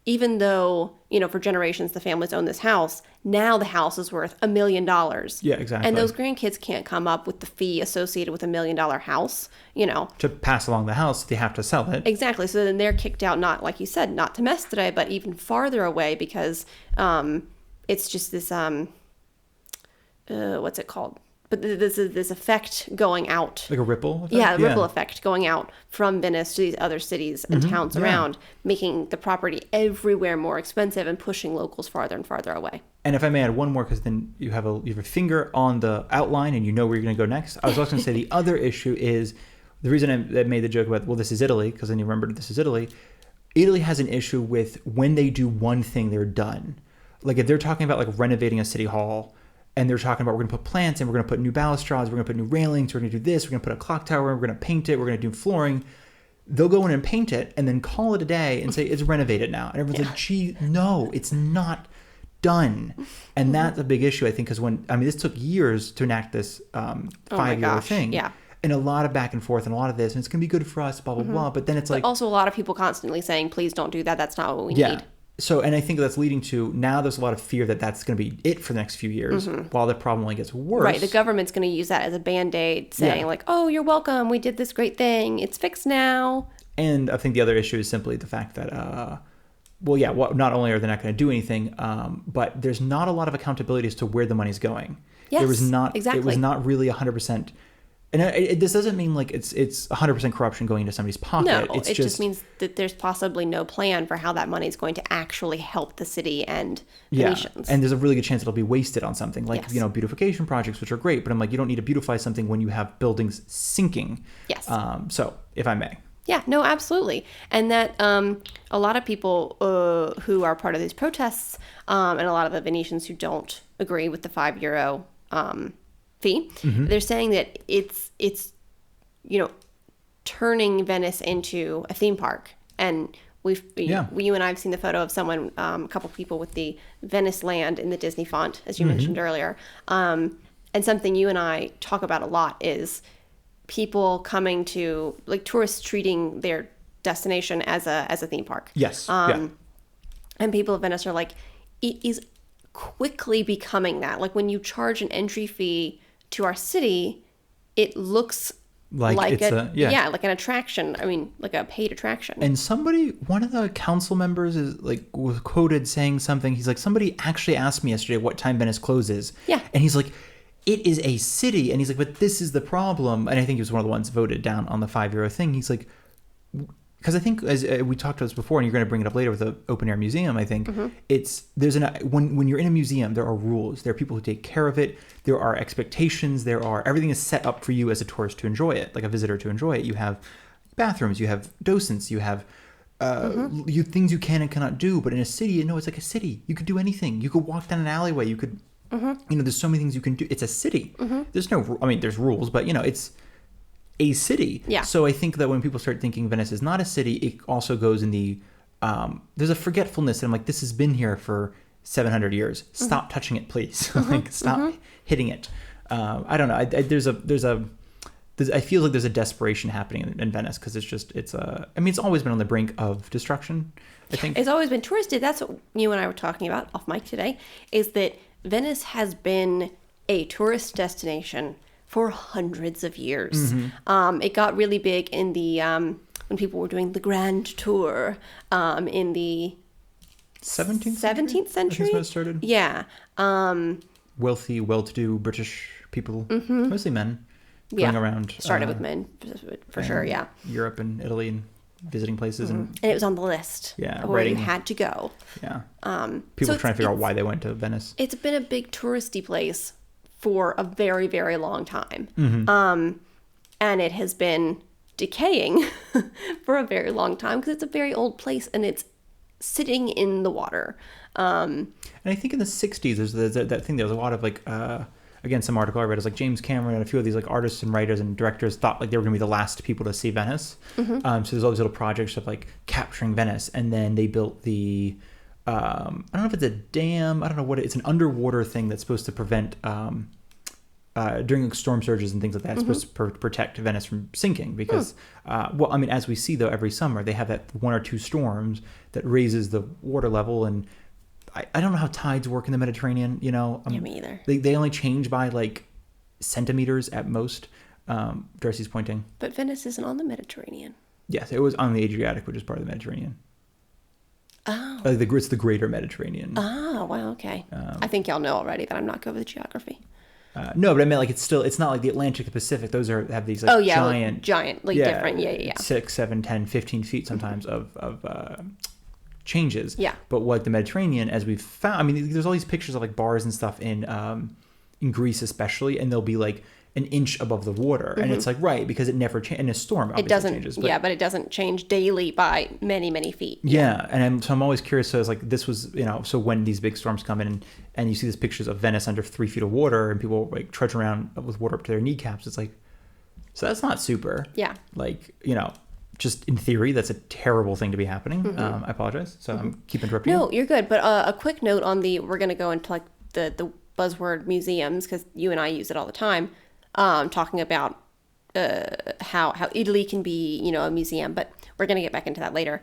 even though, you know, for generations the families own this house, now the house is worth $1 million. Yeah, exactly. And those grandkids can't come up with the fee associated with $1 million house, you know. To pass along the house, they have to sell it. Exactly. So then they're kicked out, not like you said, not to Mestre, but even farther away because it's just this what's it called? But this effect going out. Like a ripple effect? Yeah, the ripple effect going out from Venice to these other cities and towns around, making the property everywhere more expensive and pushing locals farther and farther away. And if I may add one more, because then you have a finger on the outline and you know where you're going to go next. I was also going to say the other issue is, the reason I made the joke about, well, this is Italy, because then you remembered this is Italy. Italy has an issue with when they do one thing, they're done. Like if they're talking about like renovating a city hall, and they're talking about we're going to put plants and we're going to put new balustrades, we're going to put new railings, we're going to do this, we're going to put a clock tower, we're going to paint it, we're going to do flooring. They'll go in and paint it and then call it a day and say it's renovated now. And everyone's like, gee, no, it's not done. And that's a big issue, I think, because this took years to enact this 5-year thing. Yeah. And a lot of back and forth and a lot of this, and it's going to be good for us, blah, blah, blah. But then it's like... also a lot of people constantly saying, please don't do that. That's not what we need. So, and I think that's leading to, now there's a lot of fear that that's going to be it for the next few years, while the problem only gets worse. Right, the government's going to use that as a Band-Aid, saying like, oh, you're welcome, we did this great thing, it's fixed now. And I think the other issue is simply the fact that, not only are they not going to do anything, but there's not a lot of accountability as to where the money's going. Yes, It was not really 100%. And this doesn't mean like it's 100% corruption going into somebody's pocket. No, it just means that there's possibly no plan for how that money is going to actually help the city and Venetians. And there's a really good chance it'll be wasted on something like, beautification projects, which are great. But I'm like, you don't need to beautify something when you have buildings sinking. Yes. So if I may. Yeah, no, absolutely. And that a lot of people who are part of these protests and a lot of the Venetians who don't agree with the €5 fee, they're saying that it's turning Venice into a theme park. And you and I have seen the photo of someone, a couple people with the Venice land in the Disney font, as you mentioned earlier. And something you and I talk about a lot is people coming to, like, tourists treating their destination as a theme park. Yes. And people of Venice are like, it is quickly becoming that. Like, when you charge an entry fee to our city, it looks like an attraction. I mean, like a paid attraction. And one of the council members was quoted saying something. He's like, somebody actually asked me yesterday what time Venice closes. Yeah. And he's like, it is a city. And he's like, but this is the problem. And I think he was one of the ones voted down on the €5 thing. He's like, because I think, as we talked about this before, and you're going to bring it up later with the open air museum, I think when you're in a museum, there are rules. There are people who take care of it. There are expectations. Everything is set up for you as a tourist to enjoy it, like a visitor to enjoy it. You have bathrooms, you have docents, you have things you can and cannot do. But in a city, it's like a city. You could do anything. You could walk down an alleyway. You could, there's so many things you can do. It's a city. There's there's rules, but it's a city. Yeah. So I think that when people start thinking Venice is not a city, it also goes in the there's a forgetfulness, and I'm like, this has been here for 700 years. Stop touching it, please. Stop hitting it. I don't know. I feel like there's a desperation happening in Venice, because it's always been on the brink of destruction, I think. It's always been touristed. That's what you and I were talking about off mic today, is that Venice has been a tourist destination for hundreds of years. It got really big in the when people were doing the Grand Tour in the 17th 17th I think century. is when it started. Yeah. Wealthy, well-to-do British people, mostly men, going around. Started with men, for sure, yeah. Europe and Italy and visiting places and it was on the list. Yeah, where you writing. had to go. Yeah. So People trying to figure out it's- why they went to Venice. It's been a big touristy place for a very, very long time. And it has been decaying for a very long time because it's a very old place and it's sitting in the water. And I think in the 60s, there's that thing, there was a lot of like, again, some article I read is like James Cameron and a few of these like artists and writers and directors thought like they were going to be the last people to see Venice. So there's all these little projects of like capturing Venice. And then they built the, I don't know if it's a dam, I don't know what it's an underwater thing that's supposed to prevent, during like storm surges and things like that, it's supposed to protect Venice from sinking because, well, I mean, as we see though, every summer they have that 1 or 2 storms that raises the water level. And I don't know how tides work in the Mediterranean, you know. Yeah, me either. They only change by like centimeters at most. Darcy's pointing. But Venice isn't on the Mediterranean. Yes, it was on the Adriatic, which is part of the Mediterranean. Oh. It's the greater Mediterranean. Oh, wow, okay. I think y'all know already that I'm not good with geography. No, but I meant like it's not like the Atlantic and Pacific. Those have these like giant, like different. Yeah. 6, 7, 10, 15 feet sometimes of changes. Yeah. But what the Mediterranean, as we've found, I mean, there's all these pictures of like bars and stuff in Greece especially, and they'll be like an inch above the water, and it's like right because it never changes in a storm. Obviously It doesn't changes, but it doesn't change daily by many feet. Yeah, and I'm always curious. So it's like this was, you know, so when these big storms come in and you see these pictures of Venice under 3 feet of water and people like trudge around with water up to their kneecaps, it's like, so that's not super. Yeah. Like, you know, just in theory, that's a terrible thing to be happening. I apologize. So I'm keep interrupting. No, you're good. But a quick note on we're going to go into like the buzzword museums because you and I use it all the time. Talking about how Italy can be, you know, a museum, but we're going to get back into that later.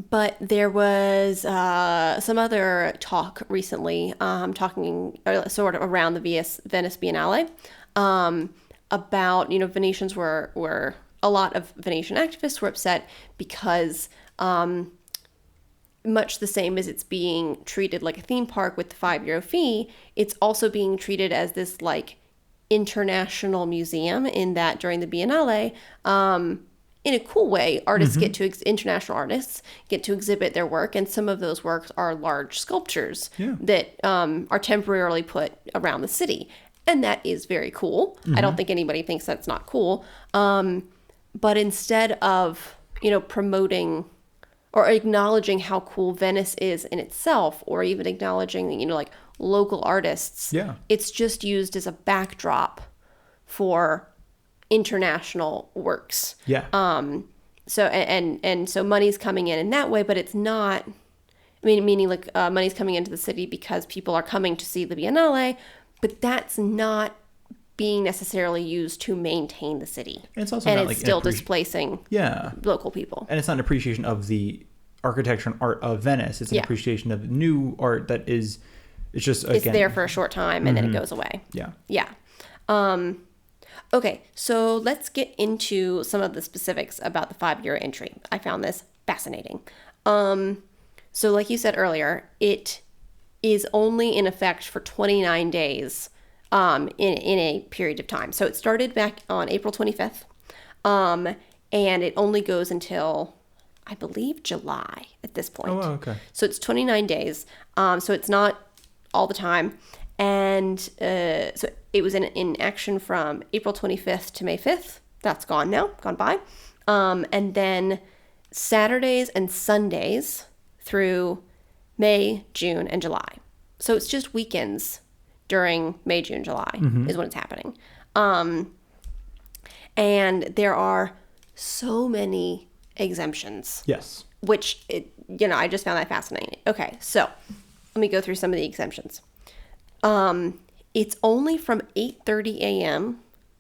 But there was some other talk recently, talking sort of around the Venice Biennale, about, you know, Venetians were a lot of Venetian activists were upset because much the same as it's being treated like a theme park with the €5 fee, it's also being treated as this like international museum in that during the Biennale, in a cool way, artists get to international artists get to exhibit their work, and some of those works are large sculptures that are temporarily put around the city, and that is very cool. I don't think anybody thinks that's not cool, but instead of, you know, promoting or acknowledging how cool Venice is in itself, or even acknowledging, you know, like local artists, it's just used as a backdrop for international works. So and so money's coming in that way, but it's not, meaning like money's coming into the city because people are coming to see the Biennale, but that's not being necessarily used to maintain the city. And it's also not like still displacing local people. And it's not an appreciation of the architecture and art of Venice. It's an appreciation of new art that is, it's just, again, it's there for a short time and then it goes away. Yeah. Okay, so let's get into some of the specifics about the €5 entry. I found this fascinating. So like you said earlier, it is only in effect for 29 days in a period of time. So it started back on April 25th, and it only goes until, I believe, July at this point. Oh, okay. So it's 29 days. So it's not all the time. And so it was in action from April 25th to May 5th. That's gone now, gone by. And then Saturdays and Sundays through May, June, and July. So it's just weekends during May, June, July is when it's happening. And there are so many exemptions. Yes. Which, I just found that fascinating. Okay, so let me go through some of the exemptions. It's only from 8:30 a.m.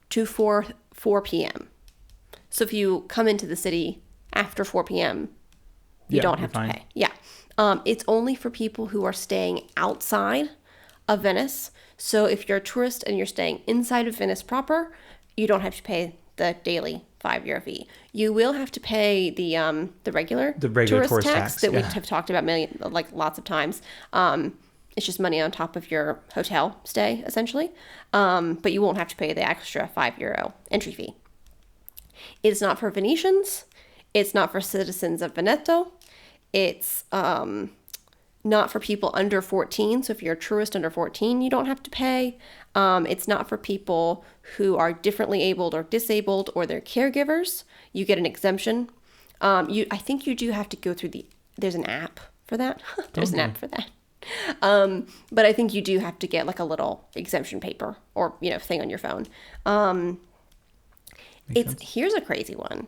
to 4 p.m. So if you come into the city after 4 p.m., you don't have to pay. Yeah. It's only for people who are staying outside of Venice. So if you're a tourist and you're staying inside of Venice proper, you don't have to pay the daily €5 fee. You will have to pay the regular tourist tax that we have talked about lots of times. It's just money on top of your hotel stay, essentially. But you won't have to pay the extra €5 entry fee. It's not for Venetians. It's not for citizens of Veneto. It's not for people under 14. So if you're a tourist under 14, you don't have to pay. It's not for people who are differently abled or disabled or their caregivers. You get an exemption. I think you do have to go through there's an app for that. There's an app for that. But I think you do have to get like a little exemption paper or, thing on your phone. Here's a crazy one.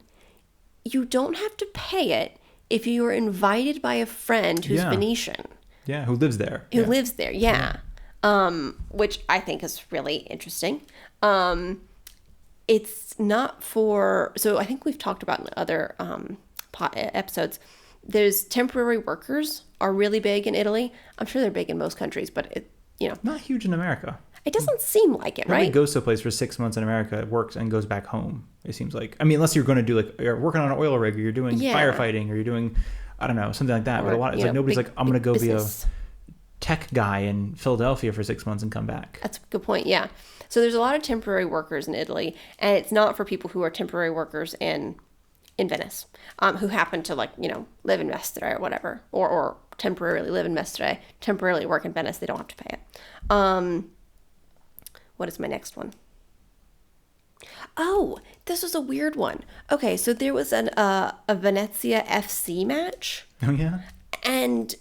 You don't have to pay it if you are invited by a friend who's Venetian. Yeah, who lives there. Lives there, yeah. Which I think is really interesting. It's not for... So I think we've talked about in other episodes. There's temporary workers are really big in Italy. I'm sure they're big in most countries, but not huge in America. It doesn't seem like it, right? Nobody goes to a place for 6 months in America, works, and goes back home, it seems like. I mean, unless you're going to do, you're working on an oil rig, or you're doing firefighting, or you're doing, I don't know, something like that. But it's nobody's I'm going to go business. Be a tech guy in Philadelphia for 6 months and come back. That's a good point, yeah. So there's a lot of temporary workers in Italy, and it's not for people who are temporary workers in Venice, who happen to live in Mestre or whatever, or temporarily live in Mestre, temporarily work in Venice. They don't have to pay it. What is my next one? Oh, this was a weird one. Okay, so there was a Venezia FC match. Oh yeah. And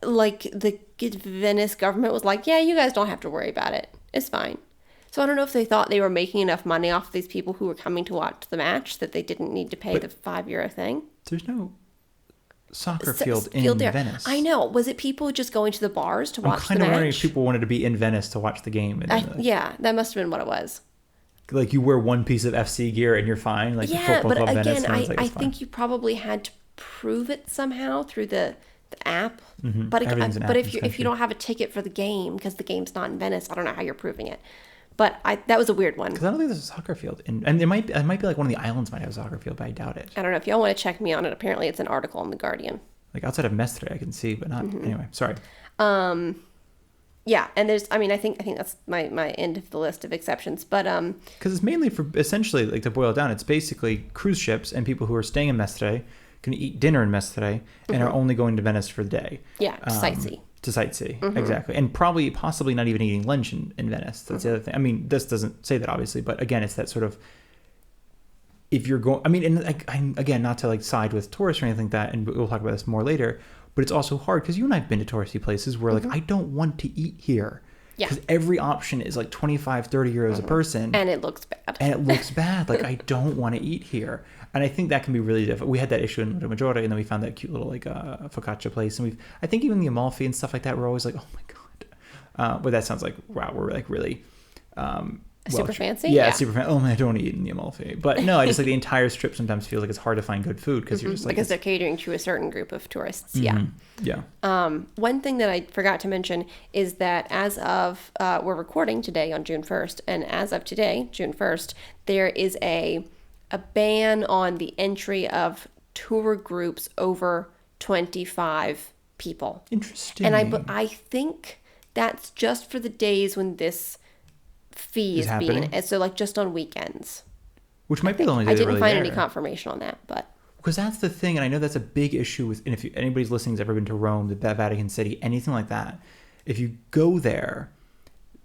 the Venice government was like, yeah, you guys don't have to worry about it. It's fine. So I don't know if they thought they were making enough money off these people who were coming to watch the match that they didn't need to pay the €5 thing. There's no soccer field in Venice. I know. Was it people just going to the bars to watch the match? I'm kind of wondering if people wanted to be in Venice to watch the game. Yeah, that must have been what it was. Like you wear one piece of FC gear and you're fine. Like Football Club Venice. I think you probably had to prove it somehow through the app. Mm-hmm. But if you don't have a ticket for the game because the game's not in Venice, I don't know how you're proving it. But that was a weird one. Because I don't think there's a soccer field. And it might be like one of the islands might have a soccer field, but I doubt it. I don't know. If y'all want to check me on it, apparently it's an article in The Guardian. Like outside of Mestre, I can see, but not... Mm-hmm. Anyway, sorry. Yeah, and there's... I mean, I think that's my end of the list of exceptions, but... Because it's mainly for... Essentially, to boil it down, it's basically cruise ships and people who are staying in Mestre can eat dinner in Mestre and are only going to Venice for the day. Yeah, to sightsee. To sightsee, exactly. And possibly not even eating lunch in Venice. That's the other thing. I mean, this doesn't say that, obviously, but again, it's that sort of, if you're going, I mean, and I'm, again, not to side with tourists or anything like that, and we'll talk about this more later, but it's also hard, because you and I have been to touristy places where, I don't want to eat here. Yeah. Because every option is 25, 30 euros a person. And it looks bad. I don't want to eat here. And I think that can be really difficult. We had that issue in Maggiore, and then we found that cute little focaccia place. And I think even the Amalfi and stuff like that, we're always like, oh my God. But that sounds like, wow, we're really... super fancy? Yeah, super fancy. Oh man, I don't want to eat in the Amalfi. But no, I just the entire strip sometimes feels like it's hard to find good food because you're just because they're catering to a certain group of tourists. Yeah. One thing that I forgot to mention is that as of we're recording today on June 1st, and as of today, June 1st, there is a ban on the entry of tour groups over 25 people. Interesting. And I think that's just for the days when this fee is being, so just on weekends, which might be the only day. I didn't find any confirmation on that, but because that's the thing, and I know that's a big issue with. And if anybody's listening has ever been to Rome, the Vatican City, anything like that, if you go there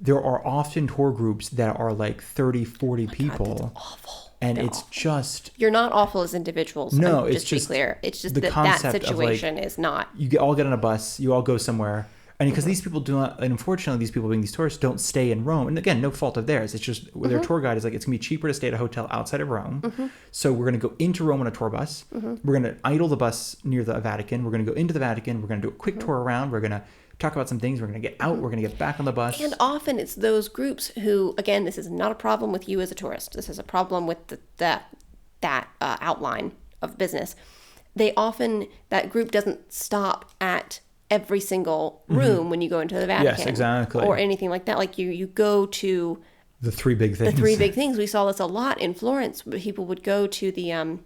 are often tour groups that are 30, 40 people. God, that's awful. And it's just... You're not awful as individuals. No, it's just... to be clear. It's just that situation is not... You all get on a bus, you all go somewhere. And because these people do not... And unfortunately, these people being these tourists don't stay in Rome. And again, no fault of theirs. It's just their tour guide is it's going to be cheaper to stay at a hotel outside of Rome. So we're going to go into Rome on a tour bus. We're going to idle the bus near the Vatican. We're going to go into the Vatican. We're going to do a quick tour around. We're going to talk about some things. We're going to get out. We're going to get back on the bus. And often it's those groups who, again, this is not a problem with you as a tourist. This is a problem with that outline of business. That group doesn't stop at every single room when you go into the Vatican. Yes, exactly. Or anything like that. You go to The three big the things. three big things. We saw this a lot in Florence. People would go to the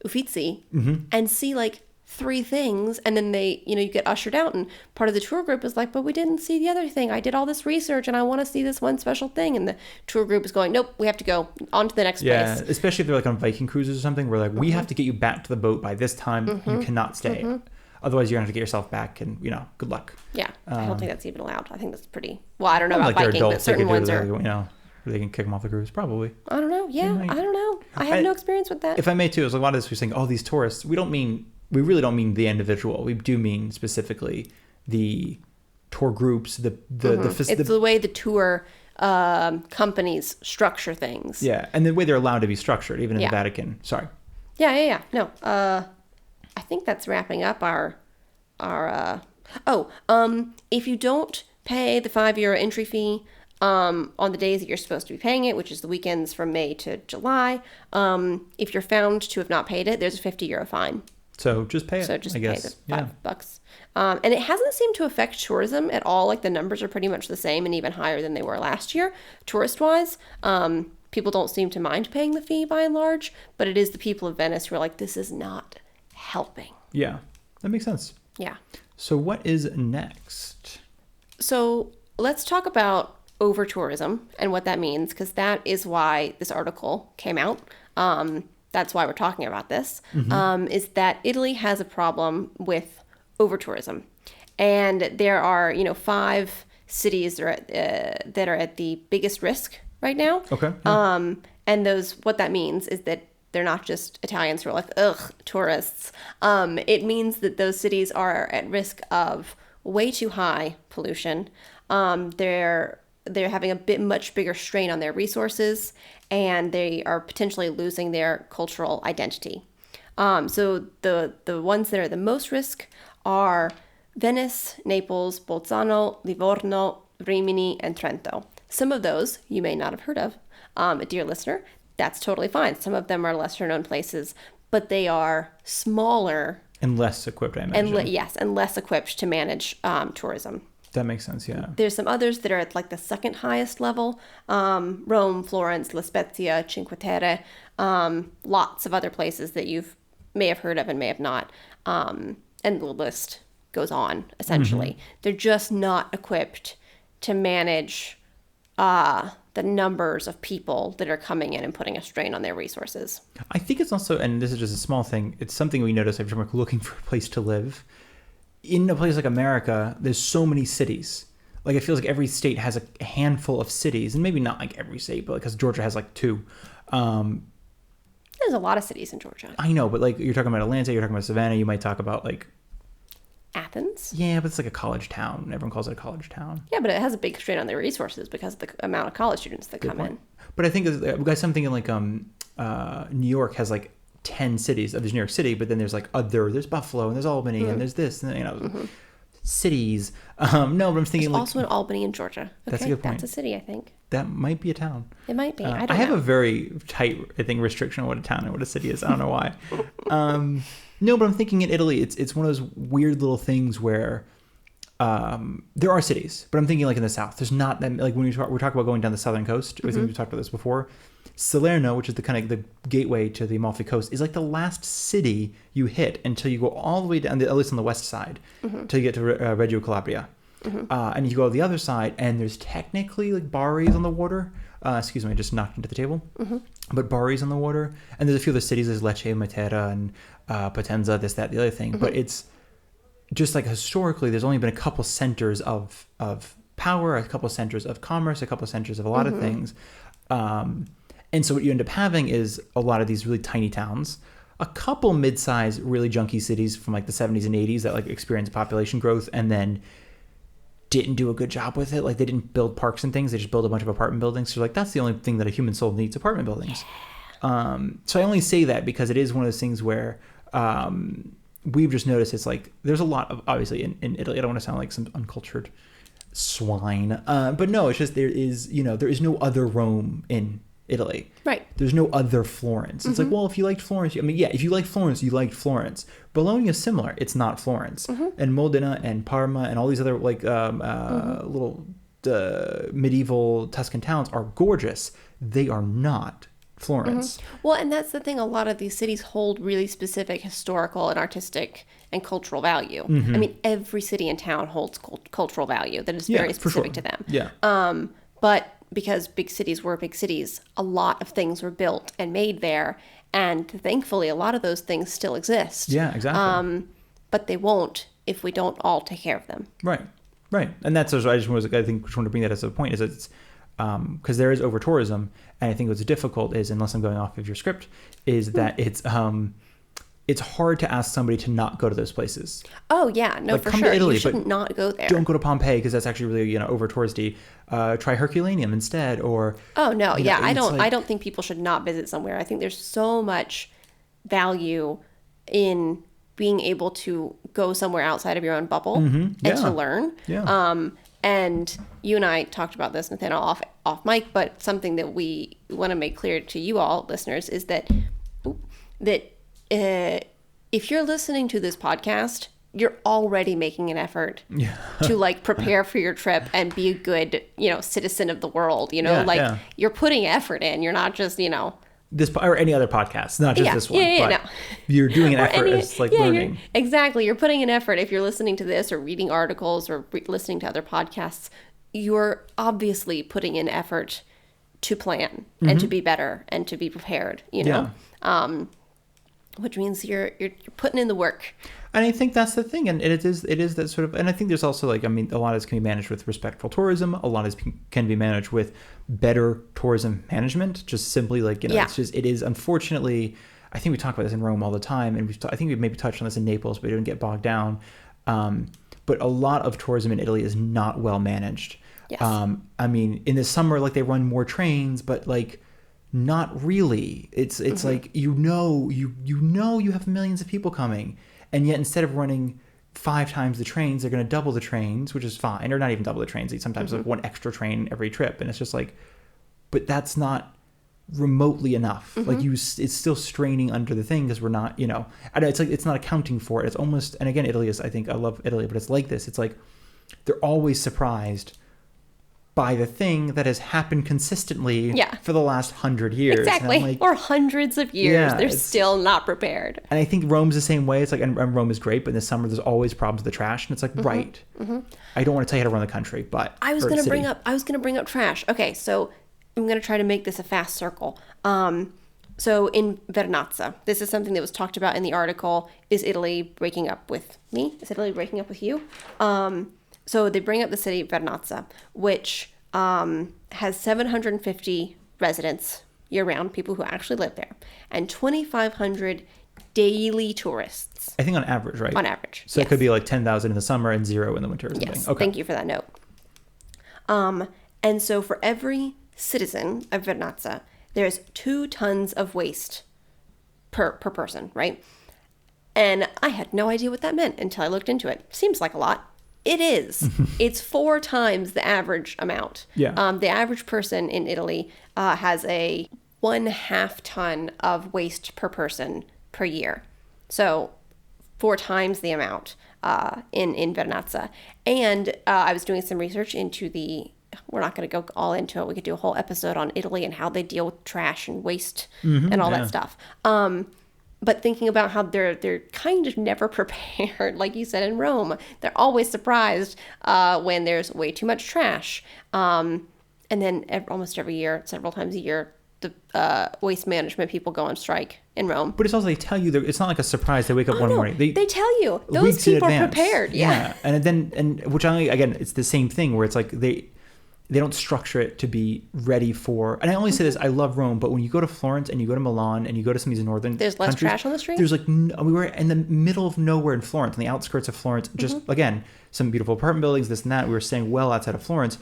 Uffizi and see like three things, and then they, you get ushered out, and part of the tour group is like, but we didn't see the other thing. I did all this research and I want to see this one special thing, and the tour group is going, nope, we have to go on to the next Yeah, place. especially if they're like on Viking cruises or something, where like we have to get you back to the boat by this time. You cannot stay. Otherwise, you're gonna have to get yourself back, and good luck. Yeah, I don't think that's even allowed. I think that's pretty. Well, I don't know Like about they're Viking, but adults, they certain could ones do are. that, they can kick them off the cruise, probably. I don't know. Yeah, might. I don't know. I have no experience with that. If I may too, it's like a lot of this we're saying, oh, these tourists. We really don't mean the individual. We do mean specifically the tour groups, It's the way the tour companies structure things. Yeah, and the way they're allowed to be structured, even in Yeah. the Vatican. Sorry. Yeah. No, I think that's wrapping up our. If you don't pay the €5 entry fee on the days that you're supposed to be paying it, which is the weekends from May to July, if you're found to have not paid it, there's a €50 fine. So just pay it. So just I pay guess. the $5. And it hasn't seemed to affect tourism at all. Like the numbers are pretty much the same and even higher than they were last year, tourist-wise. People don't seem to mind paying the fee by and large, but it is the people of Venice who are like, this is not helping. Yeah, that makes sense. Yeah. So what is next? So let's talk about over-tourism and what that means, because that is why this article came out. That's why we're talking about this, is that Italy has a problem with over-tourism. And there are, 5 cities that are at the biggest risk right now. Okay. Yeah. And what that means is that they're not just Italians who are like, ugh, tourists. It means that those cities are at risk of way too high pollution. They're having a much bigger strain on their resources, and they are potentially losing their cultural identity. So the ones that are the most risk are Venice, Naples, Bolzano, Livorno, Rimini, and Trento. Some of those you may not have heard of. Dear listener, that's totally fine. Some of them are lesser known places, but they are smaller. And less equipped, I imagine. And less equipped to manage tourism. That makes sense, yeah. There's some others that are at like the second highest level. Rome, Florence, La Spezia, Cinque Terre, lots of other places that you may have heard of and may have not. And the list goes on, essentially. They're just not equipped to manage the numbers of people that are coming in and putting a strain on their resources. I think it's also, and this is just a small thing, it's something we notice every time we're looking for a place to live. In a place like America, there's so many cities. Like, it feels like every state has a handful of cities, and maybe not like every state, but because Georgia has like 2. There's a lot of cities in Georgia. I know, but like you're talking about Atlanta, you're talking about Savannah, you might talk about like Athens? Yeah, but it's like a college town. Everyone calls it a college town. Yeah, but it has a big strain on their resources because of the amount of college students that come in. But I think we got something in like New York has like 10 cities. There's New York City, but then there's like there's Buffalo and there's Albany and there's this and cities. No, but I'm thinking there's like also in Albany in Georgia. Okay, that's a good point. That's a city, I think. That might be a town. It might be. I have know. a very tight, I think, restriction on what a town and what a city is. I don't know why. No, but I'm thinking in Italy, it's one of those weird little things where there are cities, but I'm thinking like in the south, there's not that, like when we're talking about going down the southern coast, I think we've talked about this before. Salerno, which is the kind of the gateway to the Amalfi Coast, is like the last city you hit until you go all the way down, at least on the west side, till you get to Reggio Calabria. And you go to the other side, and there's technically like Bari's on the water. Excuse me, I just knocked into the table. But Bari's on the water, and there's a few other cities. There's Lecce, Matera, and Potenza, this, that, the other thing. But it's just like historically, there's only been a couple centers of power, a couple centers of commerce, a couple centers of a lot of things. And so what you end up having is a lot of these really tiny towns, a couple mid-sized, really junky cities from like the 70s and 80s that like experienced population growth and then didn't do a good job with it. Like they didn't build parks and things. They just built a bunch of apartment buildings. So like that's the only thing that a human soul needs, apartment buildings. So I only say that because it is one of those things where we've just noticed it's like there's a lot of, obviously in Italy, I don't want to sound like some uncultured swine. But no, it's just there is no other Rome in Italy. Right. There's no other Florence. It's like, well, if you liked Florence, if you liked Florence, you liked Florence. Bologna is similar. It's not Florence. And Modena and Parma and all these other like little medieval Tuscan towns are gorgeous. They are not Florence. Well, and that's the thing. A lot of these cities hold really specific historical and artistic and cultural value. I mean, every city and town holds cultural value that is very specific to them. Yeah. But because big cities were big cities, a lot of things were built and made there. And thankfully, a lot of those things still exist. Yeah, exactly. But they won't if we don't all take care of them. Right. And that's what I just wanted to bring that as a point, is it's because there is over tourism, and I think what's difficult is, unless I'm going off of your script, is that it's hard to ask somebody to not go to those places. Oh yeah, no, like, for come sure. to Italy, You shouldn't not go there. Don't go to Pompeii because that's actually really over touristy. Try Herculaneum instead, or oh no, yeah, I don't think people should not visit somewhere. I think there's so much value in being able to go somewhere outside of your own bubble and to learn. Yeah. And you and I talked about this, Nathaniel, off mic, but something that we want to make clear to you all listeners is that if you're listening to this podcast, you're already making an effort to like prepare for your trip and be a good, citizen of the world, you're putting effort in. You're not just, this or any other podcast, not just this one. No. You're doing an effort as learning. Exactly. You're putting an effort. If you're listening to this or reading articles or listening to other podcasts, you're obviously putting in effort to plan and to be better and to be prepared, which means you're putting in the work. And I think that's the thing. And it is that sort of, and I think there's also a lot of this can be managed with respectful tourism. A lot of this can be managed with better tourism management. Just simply it is unfortunately, I think we talk about this in Rome all the time. And I think we maybe touched on this in Naples, but we didn't get bogged down. But a lot of tourism in Italy is not well managed. Yes. I mean, in the summer, they run more trains, but not really. It's like, you have millions of people coming. And yet, instead of running 5 times the trains, they're going to double the trains, which is fine. Or not even double the trains. They sometimes have one extra train every trip. And it's just but that's not remotely enough. It's still straining under the thing because we're not, it's not accounting for it. It's almost, and again, Italy is, I think, I love Italy, but it's like this. It's like they're always surprised by the thing that has happened consistently for the last 100 years. Exactly. Or hundreds of years. They're still not prepared. And I think Rome's the same way. It's and Rome is great, but in the summer there's always problems with the trash. And it's right. I don't want to tell you how to run the country, but I was going to bring up trash. Okay, so I'm going to try to make this a fast circle. So in Vernazza, this is something that was talked about in the article. Is Italy breaking up with me? Is Italy breaking up with you? So they bring up the city of Vernazza, which has 750 residents year-round, people who actually live there, and 2,500 daily tourists. I think on average, right? On average, so it could be 10,000 in the summer and 0 in the winter or something. Yes, okay. Thank you for that note. And so for every citizen of Vernazza, there's 2 tons of waste per person, right? And I had no idea what that meant until I looked into it. Seems like a lot. It is. It's 4 times the average amount. Yeah. The average person in Italy has a 1/2 ton of waste per person per year. So 4 times the amount in Vernazza. And I was doing some research into we're not going to go all into it. We could do a whole episode on Italy and how they deal with trash and waste and all that stuff. But thinking about how they're kind of never prepared, like you said in Rome, they're always surprised when there's way too much trash. And then almost every year, several times a year, the waste management people go on strike in Rome. But it's also, they tell you, it's not like a surprise. They wake up one morning. They tell you. Those people are prepared. Yeah. And which again, it's the same thing where it's they don't structure it to be ready for, and I only say this, I love Rome, but when you go to Florence and you go to Milan and you go to some of these northern there's less countries, trash on the street? There's we were in the middle of nowhere in Florence, on the outskirts of Florence, just again, some beautiful apartment buildings, this and that. We were staying well outside of Florence,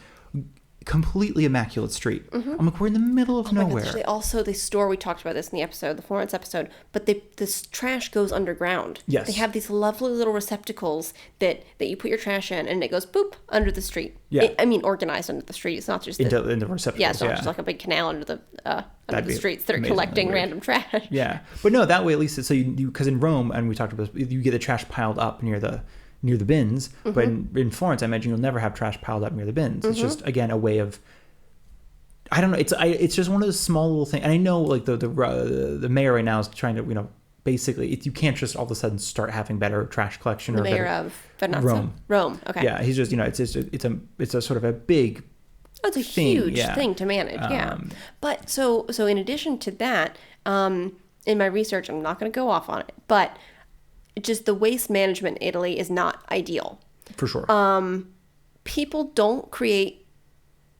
completely immaculate street. I'm we're in the middle of nowhere. Actually, also the store, we talked about this in the episode, the Florence episode, but this trash goes underground. Yes. They have these lovely little receptacles that you put your trash in, and it goes boop under the street. Yeah. organized under the street. It's not just into the receptacles. Yeah, it's not just like a big canal under the streets that are collecting random trash. Yeah, but no, that way at least, so you because in Rome, and we talked about this, you get the trash piled up near the near the bins. But in Florence, I imagine you'll never have trash piled up near the bins. It's just, again, a way of, I don't know. It's just one of those small little things. And I know like the mayor right now is trying to, basically you can't just all of a sudden start having better trash collection. The or mayor better, of Venice. Rome. Okay. Yeah. He's just, it's a sort of a big, it's a huge thing to manage. But so in addition to that, in my research, I'm not going to go off on it, but just the waste management in Italy is not ideal. For sure. People don't create,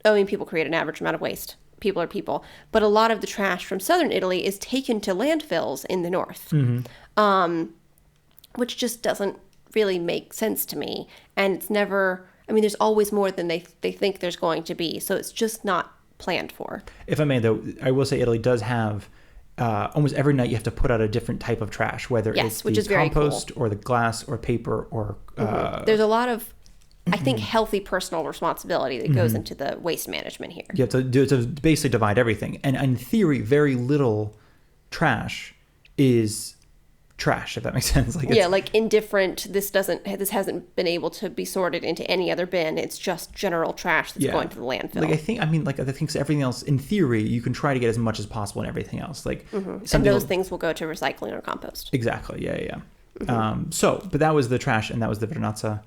people create an average amount of waste. People are people. But a lot of the trash from southern Italy is taken to landfills in the north, which just doesn't really make sense to me. And it's never, there's always more than they think there's going to be. So it's just not planned for. If I may, though, I will say Italy does have, almost every night you have to put out a different type of trash, whether it's which the is very compost cool. or the glass or paper or... There's a lot of, I think, healthy personal responsibility that goes into the waste management here. You have to basically divide everything. And in theory, very little trash is trash, if that makes sense. Like indifferent, this hasn't been able to be sorted into any other bin. It's just general trash that's going to the landfill. I think everything else, in theory, you can try to get as much as possible in everything else. And those things will go to recycling or compost. Exactly, yeah. But that was the trash, and that was the Vernazza.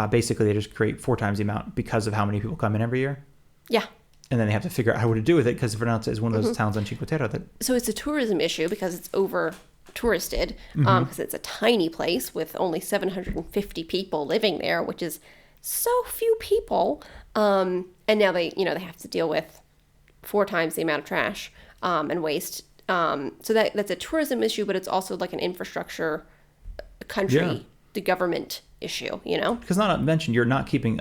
Basically, they just create 4 times the amount because of how many people come in every year. Yeah. And then they have to figure out how to do with it, because Vernazza is one of those towns on Cinque Terre that... So it's a tourism issue because it's over touristed, because it's a tiny place with only 750 people living there, which is so few people. And now they have to deal with 4 times the amount of trash and waste. So that's a tourism issue, but it's also like an infrastructure country, the government issue, Because not to mention, you're not keeping,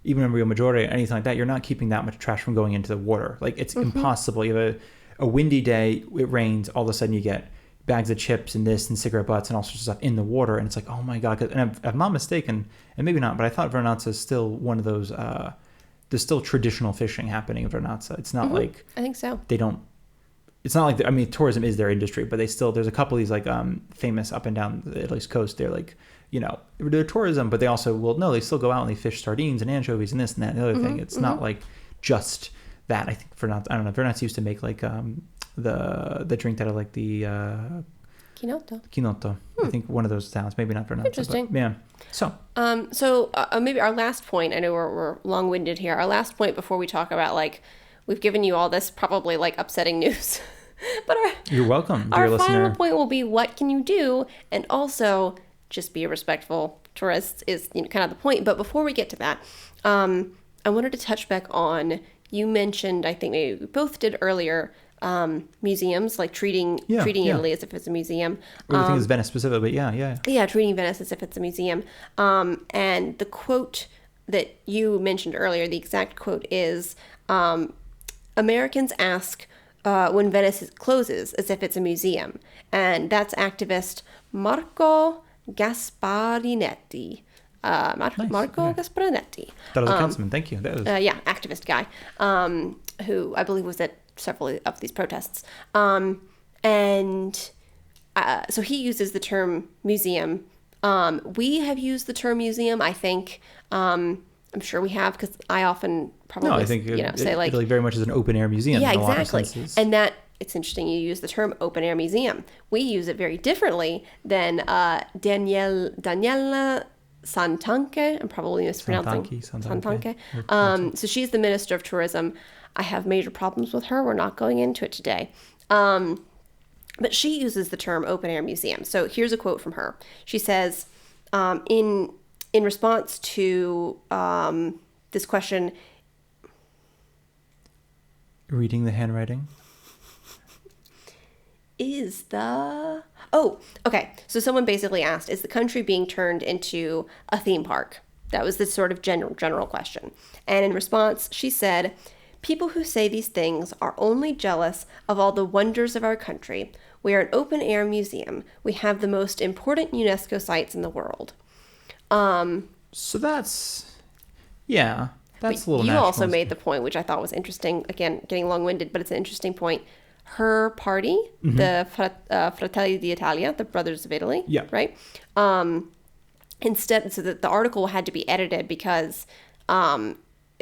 even in Rio Maggiore or anything like that, you're not keeping that much trash from going into the water. It's impossible. You have a windy day, it rains, all of a sudden you get bags of chips and this and cigarette butts and all sorts of stuff in the water, and it's like, oh my God. And if I'm not mistaken, and maybe not, but I thought Vernazza is still one of those, there's still traditional fishing happening in Vernazza. It's not like... I think so. They don't... It's not like... tourism is their industry, but they still... There's a couple of these, famous up and down the Italy's coast. They're they're tourism, but they also... they still go out and they fish sardines and anchovies and this and that and the other thing. It's not like just that. I think Vernazza... I don't know. Vernazza used to make, the drink that I like, the... Chinotto. I think one of those towns. Maybe not Vernazza. Interesting. But, yeah. So... maybe our last point... I know we're long-winded here. Our last point before we talk about, we've given you all this probably, upsetting news. But you're welcome, dear our listener. final point will be, what can you do? And also... just be a respectful tourist is kind of the point. But before we get to that, I wanted to touch back on, you mentioned, I think maybe we both did earlier, museums, treating Italy as if it's a museum. I think it's Venice specifically, but yeah. Yeah, treating Venice as if it's a museum. And the quote that you mentioned earlier, the exact quote is, Americans ask when Venice closes as if it's a museum. And that's activist Marco Gasparinetti. Marco Gasparinetti. That was a councilman. Thank you. That was... activist guy, who I believe was at several of these protests. So he uses the term museum. We have used the term museum, I think. I'm sure we have, because I often probably say Italy very much is an open air museum. Yeah, in a lot of exactly. senses. And that... It's interesting you use the term open air museum. We use it very differently than Daniela Santanche. I'm probably mispronouncing Santanche. So she's the Minister of Tourism. I have major problems with her. We're not going into it today. But she uses the term open air museum. So here's a quote from her. She says, in response to this question... Reading the handwriting? So someone basically asked, is the country being turned into a theme park? That was the sort of general question. And in response, she said, people who say these things are only jealous of all the wonders of our country. We are an open air museum. We have the most important UNESCO sites in the world. So that's a little You nationalist. also made the point, which I thought was interesting, again, getting long-winded, but it's an interesting point. Her party, the Fratelli d'Italia, the Brothers of Italy, right? instead, so that the article had to be edited because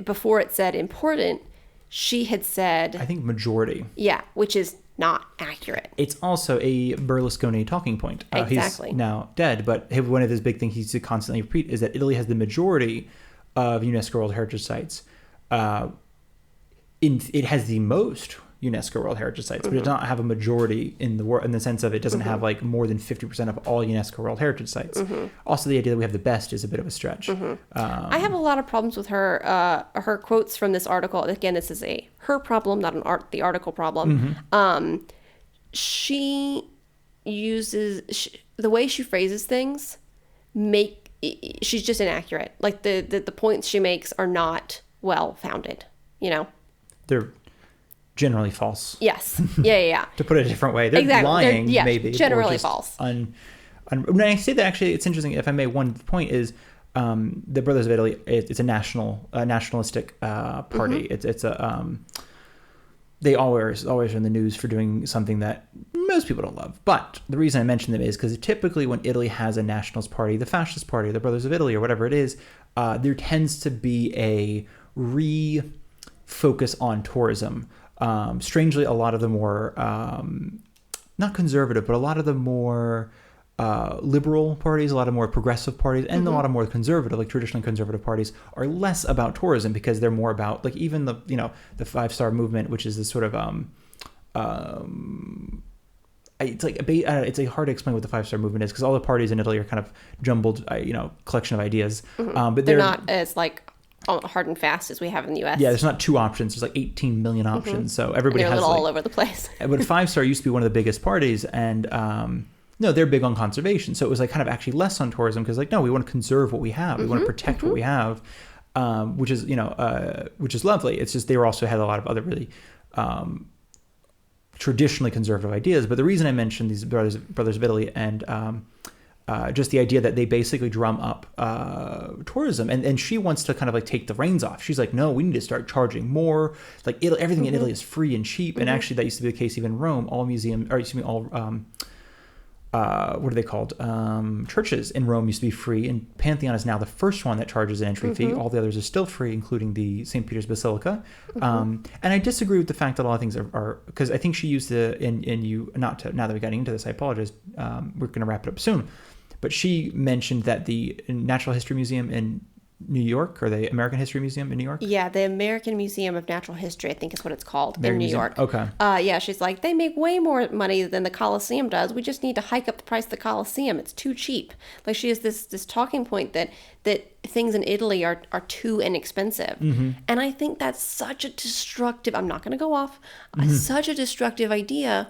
before it said important, she had said, I think majority. yeah, which is not accurate. It's also a Berlusconi talking point. Exactly. He's now dead, but one of his big things he used to constantly repeat is that Italy has the majority of UNESCO World Heritage Sites. It has the most UNESCO World Heritage Sites, but it does not have a majority in the world, in the sense of it doesn't have like more than 50% of all UNESCO World Heritage Sites. Also, the idea that we have the best is a bit of a stretch. I have a lot of problems with her quotes from this article. Again, this is her problem, not the article problem. She uses the way she phrases things she's just inaccurate. Like the points she makes are not well founded, They're generally false. Yes. Yeah. To put it a different way, they're exactly. lying, maybe. Generally false. When I say that, actually, it's interesting. If I may, one point is the Brothers of Italy. It's a nationalistic party. It's a they always are in the news for doing something that most people don't love. But the reason I mention them is because typically when Italy has a nationalist party, the fascist party, the Brothers of Italy, or whatever it is, there tends to be a refocus on tourism. Strangely, a lot of the more, not conservative, but a lot of the more liberal parties, a lot of more progressive parties, and a lot of more conservative, like traditionally conservative parties, are less about tourism because they're more about, like, even the 5-star movement, which is this sort of it's hard to explain what the 5-star movement is because all the parties in Italy are kind of jumbled, collection of ideas. But they're not as hard and fast as we have in the U.S. Yeah, there's not 2 options. There's like 18 million options. So everybody they're has all over the place. But 5-star used to be one of the biggest parties, and no, they're big on conservation. So it was like kind of actually less on tourism because no, we want to conserve what we have. We want to protect what we have, which is lovely. It's just they also had a lot of other really traditionally conservative ideas. But the reason I mentioned these Brothers of Italy and just the idea that they basically drum up tourism, and she wants to kind of like take the reins off. She's like, no, we need to start charging more. Like everything in Italy is free and cheap, and actually that used to be the case even in Rome. All what are they called? Churches in Rome used to be free, and Pantheon is now the first one that charges an entry fee. All the others are still free, including the St. Peter's Basilica. And I disagree with the fact that a lot of things are because I think she used now that we're getting into this, I apologize. We're going to wrap it up soon. But she mentioned that the Natural History Museum in New York, or the American History Museum in New York? Yeah, the American Museum of Natural History, I think is what it's called, in New York. Okay. Yeah, she's like, they make way more money than the Colosseum does. We just need to hike up the price of the Colosseum. It's too cheap. Like, she has this talking point that things in Italy are too inexpensive. And I think that's such a destructive, I'm not going to go off, such a destructive idea,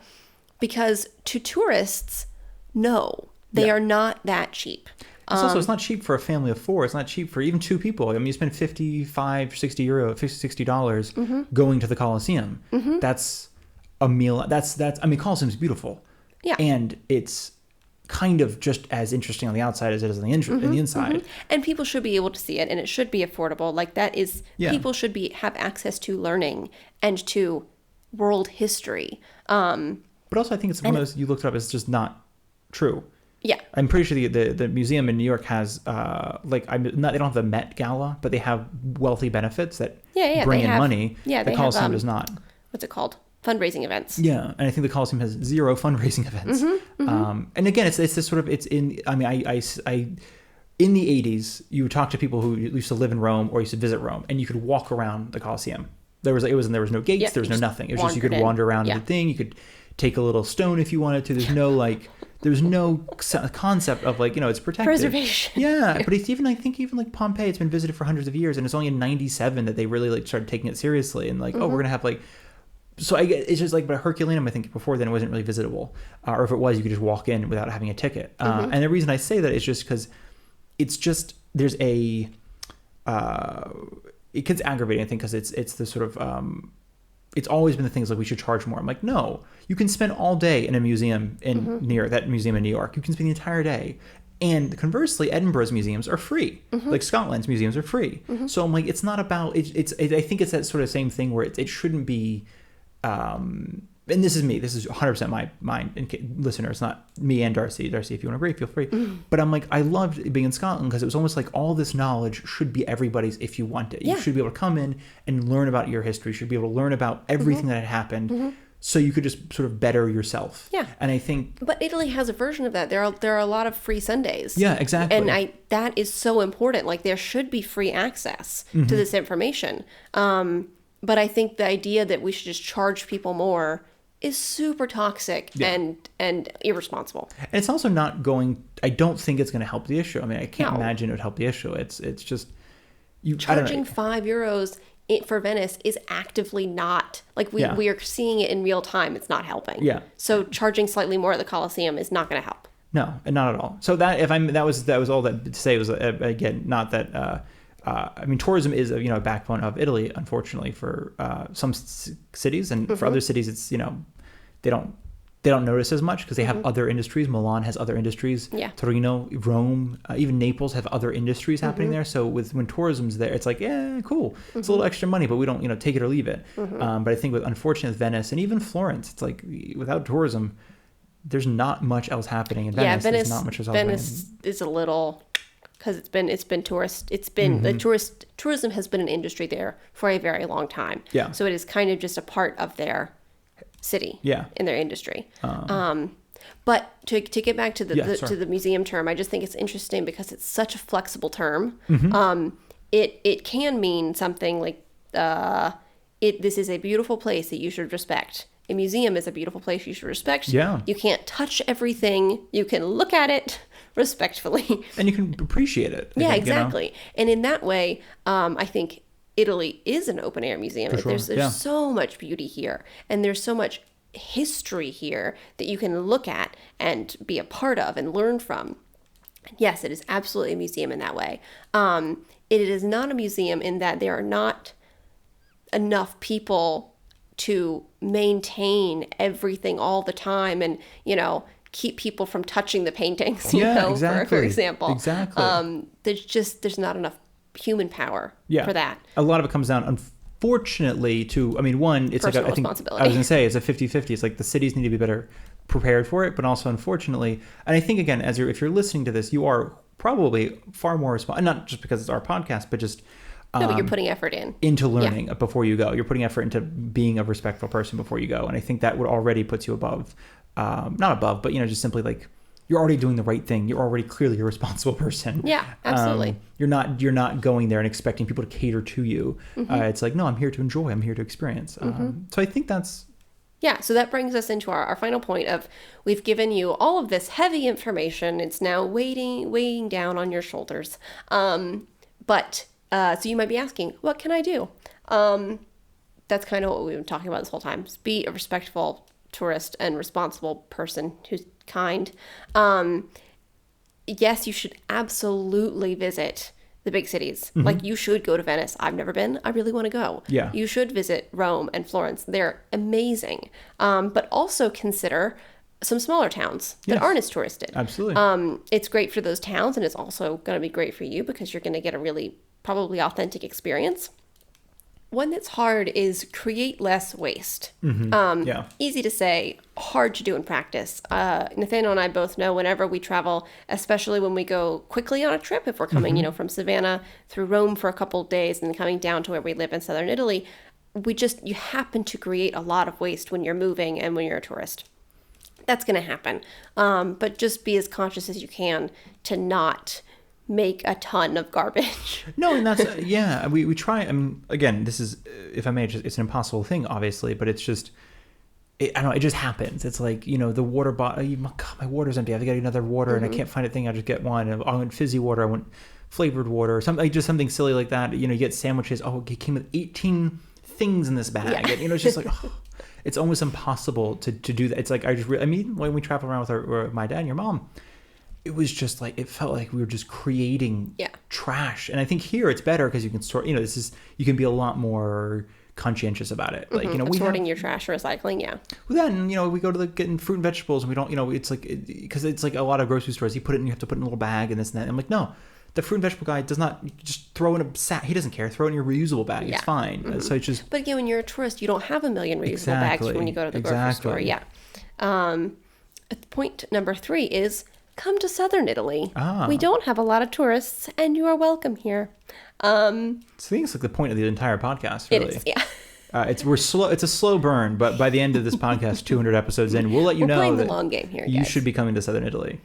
because to tourists, no, they are not that cheap. It's not cheap for a family of 4. It's not cheap for even 2 people. I mean, you spend $60 going to the Colosseum. That's a meal. Colosseum's beautiful. Yeah. And it's kind of just as interesting on the outside as it is on the inside. And people should be able to see it, and it should be affordable. Like, that is, people should have access to learning and to world history. But also, I think it's one of those, you looked it up, it's just not true. Yeah, I'm pretty sure the museum in New York has they don't have the Met Gala, but they have wealthy benefits that bring in money. Yeah, the Coliseum does not. What's it called? Fundraising events. Yeah, and I think the Coliseum has 0 fundraising events. And again, it's this sort of in the 80s, you would talk to people who used to live in Rome or used to visit Rome, and you could walk around the Coliseum. There was no gates, there was no nothing. It was just you could wander around the thing. You could take a little stone if you wanted to. There's no concept of it's protected. Preservation. Yeah, but it's I think even Pompeii, it's been visited for hundreds of years, and it's only in 97 that they really started taking it seriously and we're gonna have so it's just but Herculaneum, I think before then it wasn't really visitable, or if it was, you could just walk in without having a ticket. And the reason I say that is just because there's it gets aggravating, I think, because it's the sort of it's always been the things like we should charge more. I'm like, no, you can spend all day in a museum near that museum in New York. You can spend the entire day. And conversely, Edinburgh's museums are free. Like Scotland's museums are free. So I'm like, it's not about, I think it's that sort of same thing where it shouldn't be, and this is me, this is 100% my mind and listener, it's not me and Darcy, if you want to agree, feel free. But I'm like, I loved being in Scotland because it was almost like all this knowledge should be everybody's if you want it. You should be able to come in and learn about your history, you should be able to learn about everything that had happened, so you could just sort of better yourself. And I think, but Italy has a version of that. There are a lot of free Sundays. Exactly. And that is so important. Like, there should be free access to this information. But I think the idea that we should just charge people more is super toxic and irresponsible. And it's also not going, I don't think it's going to help the issue. I mean, I can't imagine it would help the issue. It's just, charging €5 for Venice is actively not, like, we are seeing it in real time. It's not helping. So charging slightly more at the Colosseum is not going to help. No, and not at all. So that was all that to say was, again, not that, I mean, tourism is a backbone of Italy, unfortunately, for some cities, and for other cities, it's they don't notice as much because they have other industries. Milan has other industries. Torino, Rome, even Naples have other industries happening there. So when tourism's there, it's like, cool, it's a little extra money, but we don't take it or leave it. But I think unfortunately with Venice and even Florence, it's like without tourism, there's not much else happening in Venice. There's not much else Venice is a little. Because it's been tourism has been an industry there for a very long time. So it is kind of just a part of their city. In their industry. But to get back to the museum term, I just think it's interesting because it's such a flexible term. It can mean something like this is a beautiful place that you should respect. A museum is a beautiful place you should respect. You can't touch everything. You can look at it respectfully. And you can appreciate it. I think, exactly. And in that way, I think Italy is an open air museum. For sure. There's so much beauty here. And there's so much history here that you can look at and be a part of and learn from. Yes, it is absolutely a museum in that way. It is not a museum in that there are not enough people to maintain everything all the time and, keep people from touching the paintings, for example. There's not enough human power for that. A lot of it comes down, unfortunately, to, I mean, one, it's personal like, I think, responsibility. I was going to say, it's a 50-50. It's like the cities need to be better prepared for it, but also, unfortunately, and I think, again, if you're listening to this, you are probably far more responsible, not just because it's our podcast, but just but you're putting effort into learning before you go. You're putting effort into being a respectful person before you go. And I think that would already puts you above, not above, but, just simply like you're already doing the right thing. You're already clearly a responsible person. Yeah, absolutely. You're not going there and expecting people to cater to you. It's like, no, I'm here to enjoy. I'm here to experience. So I think that's. Yeah, so that brings us into our final point of we've given you all of this heavy information. It's now weighing down on your shoulders. So you might be asking, what can I do? That's kind of what we've been talking about this whole time. Just be a respectful tourist and responsible person who's kind. Yes, you should absolutely visit the big cities. Like, you should go to Venice. I've never been. I really want to go. You should visit Rome and Florence. They're amazing. But also consider some smaller towns that aren't as touristed. Absolutely. It's great for those towns, and it's also going to be great for you because you're going to get a really probably authentic experience. One that's hard is create less waste. Easy to say, hard to do in practice. Nathaniel and I both know whenever we travel, especially when we go quickly on a trip, if we're coming, from Savannah through Rome for a couple of days and coming down to where we live in southern Italy, you happen to create a lot of waste when you're moving and when you're a tourist. That's going to happen. But just be as conscious as you can to not make a ton of garbage. No, and that's, we try. I mean, again, this is, if I may, it's an impossible thing, obviously, but it's just, I don't know, it just happens. It's like, the water bottle, God, my water's empty. I have to get another water and I can't find a thing. I just get one. I want fizzy water. I want flavored water or something, like just something silly like that. You get sandwiches. Oh, it came with 18 things in this bag. And, it's just like, it's almost impossible to do that. It's like, when we travel around with my dad and your mom, it was just like, it felt like we were just creating trash. And I think here it's better because you can sort, you can be a lot more conscientious about it. Like, sorting your trash or recycling. Well, then, we go to getting fruit and vegetables and we don't, it's like, because it's like a lot of grocery stores, you have to put it in a little bag and this and that. I'm like, no, the fruit and vegetable guy does not just throw in a sack. He doesn't care. Throw it in your reusable bag. Yeah. It's fine. So it's just. But again, when you're a tourist, you don't have a million reusable bags when you go to the grocery store. Yeah. Point number 3 is come to southern Italy. We don't have a lot of tourists, and you are welcome here. So I think it's like the point of the entire podcast, really. It is, yeah. It's a slow burn, but by the end of this podcast, 200 episodes in, we'll let you know playing that the long game here, you guys. should be coming to southern Italy.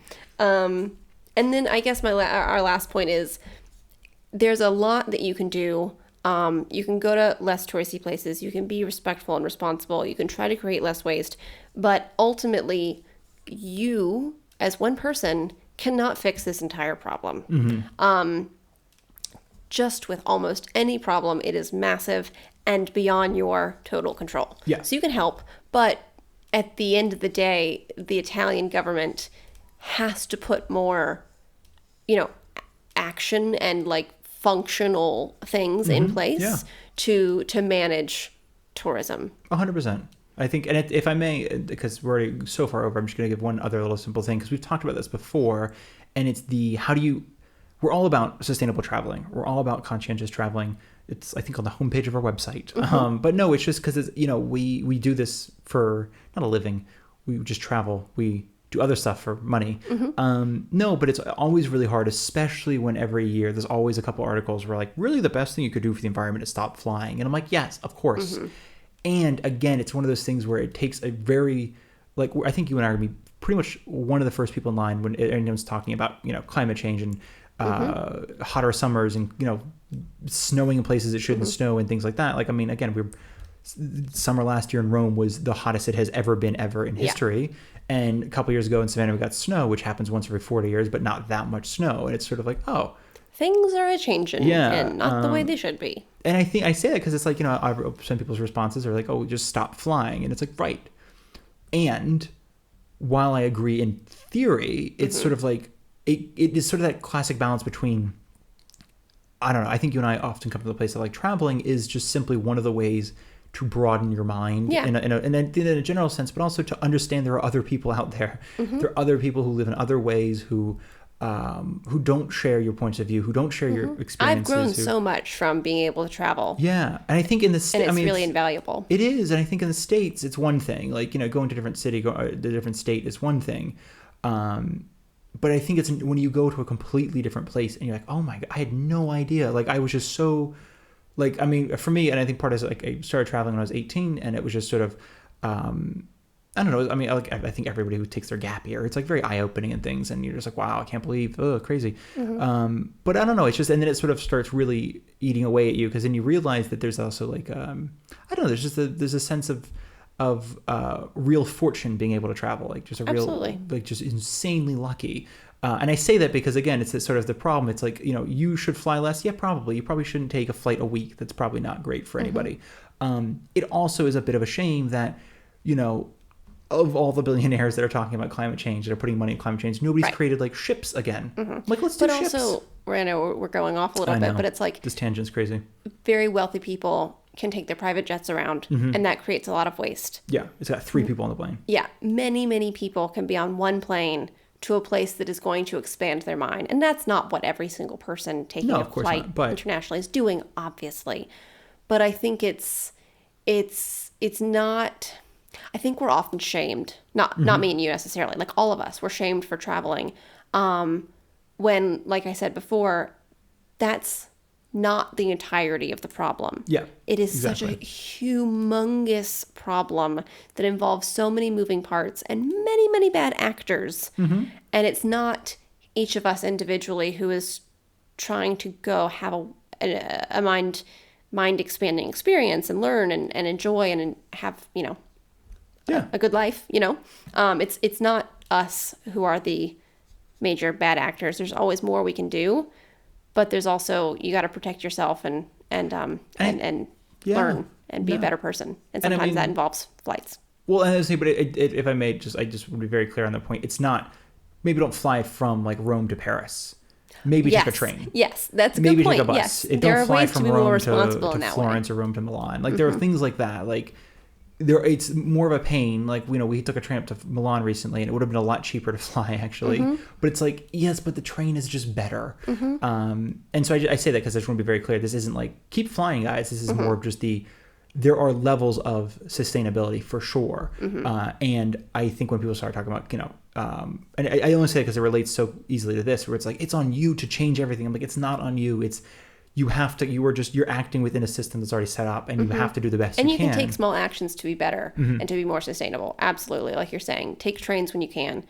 And then I guess our last point is there's a lot that you can do. You can go to less touristy places. You can be respectful and responsible. You can try to create less waste. But ultimately, you, as one person, cannot fix this entire problem. Just with almost any problem, it is massive and beyond your total control. Yeah. So you can help, but at the end of the day, the Italian government has to put more, action and like functional things in place to manage tourism. 100%. I think, and if I may, because we're already so far over, I'm just going to give one other little simple thing, because we've talked about this before, and it's we're all about sustainable traveling. We're all about conscientious traveling. It's, I think, on the homepage of our website. But no, it's just because, we do this for, not a living. We just travel. We do other stuff for money. No, but it's always really hard, especially when every year there's always a couple articles where like, really the best thing you could do for the environment is stop flying. And I'm like, yes, of course. And again, it's one of those things where it takes a very, like, I think you and I are going to be pretty much one of the first people in line when anyone's talking about, climate change and hotter summers and, snowing in places it shouldn't snow and things like that. Like, I mean, again, summer last year in Rome was the hottest it has ever been in history. And a couple years ago in Savannah, we got snow, which happens once every 40 years, but not that much snow. And it's sort of like, oh. Things are changing and not the way they should be. And I think I say that because it's like, some people's responses are like, oh, just stop flying. And it's like, right. And while I agree in theory, it's sort of like, it is sort of that classic balance between, I don't know, I think you and I often come to the place that like traveling is just simply one of the ways to broaden your mind in a general sense, but also to understand there are other people out there. There are other people who live in other ways who don't share your points of view, who don't share your experiences. I've grown so much from being able to travel. Yeah. And I think in the and it's really invaluable. It is. And I think in the States, it's one thing. Like, going to a different city, the different state is one thing. But I think it's when you go to a completely different place and you're like, oh my God, I had no idea. Like, I was just so, like, I mean, for me, and I think part is like I started traveling when I was 18, and it was just sort of, I don't know. I mean, I think everybody who takes their gap year, it's like very eye-opening and things, and you're just like, wow, I can't believe, crazy. But I don't know. It's just, and then it sort of starts really eating away at you, because then you realize that there's also like, I don't know. There's a sense of real fortune being able to travel, like just a real, Absolutely. like just insanely lucky. And I say that because, again, it's sort of the problem. It's like, you should fly less. Yeah, probably. You probably shouldn't take a flight a week. That's probably not great for anybody. It also is a bit of a shame that, of all the billionaires that are talking about climate change, that are putting money in climate change, nobody's created like ships again. Like, let's do ships. But also, I know we're going off a little bit, but it's like this tangent's crazy. Very wealthy people can take their private jets around, and that creates a lot of waste. Yeah, it's got 3 people on the plane. Yeah, many people can be on one plane to a place that is going to expand their mind, and that's not what every single person taking a flight internationally is doing, obviously. But I think it's not. I think we're often shamed, not me and you necessarily, like all of us, we're shamed for traveling. When, like I said before, that's not the entirety of the problem. Yeah, it is such a humongous problem that involves so many moving parts and many bad actors. And it's not each of us individually who is trying to go have a mind expanding experience and learn and enjoy and have, a good life, it's not us who are the major bad actors. There's always more we can do, but there's also, you got to protect yourself and learn and be a better person. And sometimes that involves flights. Well, and I say, but if I may, I just would be very clear on that point. It's not, maybe don't fly from like Rome to Paris. Maybe take a train. Yes, that's a good point. Maybe take a bus. Yes, don't fly from Rome to Florence or Rome to Milan. Like, there are things like that. Like, it's more of a pain. Like, we took a tramp to Milan recently, and it would have been a lot cheaper to fly, actually. But it's like, yes, but the train is just better. And so I say that because I just want to be very clear. This isn't like, keep flying, guys. This is more of just there are levels of sustainability for sure. And I think when people start talking about, and I only say it because it relates so easily to this, where it's like, it's on you to change everything. I'm like, it's not on you. You're acting within a system that's already set up, and you have to do the best you can. And you can take small actions to be better and to be more sustainable. Absolutely. Like you're saying, take trains when you can.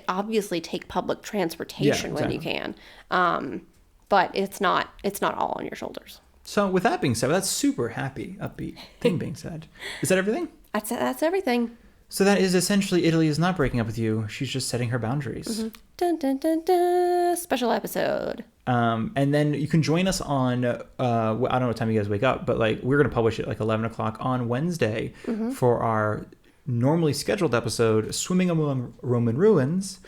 Obviously take public transportation when you can. But it's not all on your shoulders. So with that being said, with that super happy, upbeat thing being said, is that everything? That's everything. So that is essentially Italy is not breaking up with you. She's just setting her boundaries. Dun, dun, dun, dun. Special episode. And then you can join us on, I don't know what time you guys wake up, but like we're going to publish it like 11 o'clock on Wednesday for our normally scheduled episode, Swimming Among Roman Ruins,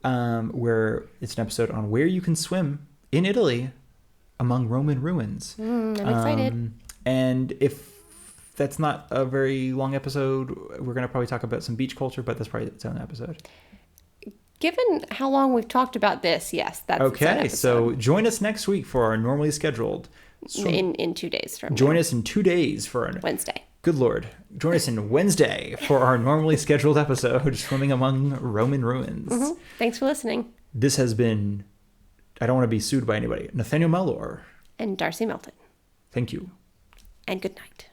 where it's an episode on where you can swim in Italy among Roman ruins. I'm excited. And if that's not a very long episode, we're going to probably talk about some beach culture, but that's probably its own episode. Given how long we've talked about this, yes, that's okay. So join us next week for our normally scheduled in 2 days from join now. us in 2 days for Wednesday. Good Lord. Join us in Wednesday for our normally scheduled episode, Swimming Among Roman Ruins. Thanks for listening. This has been, I don't want to be sued by anybody, Nathaniel Mellor. And Darcy Melton. Thank you. And good night.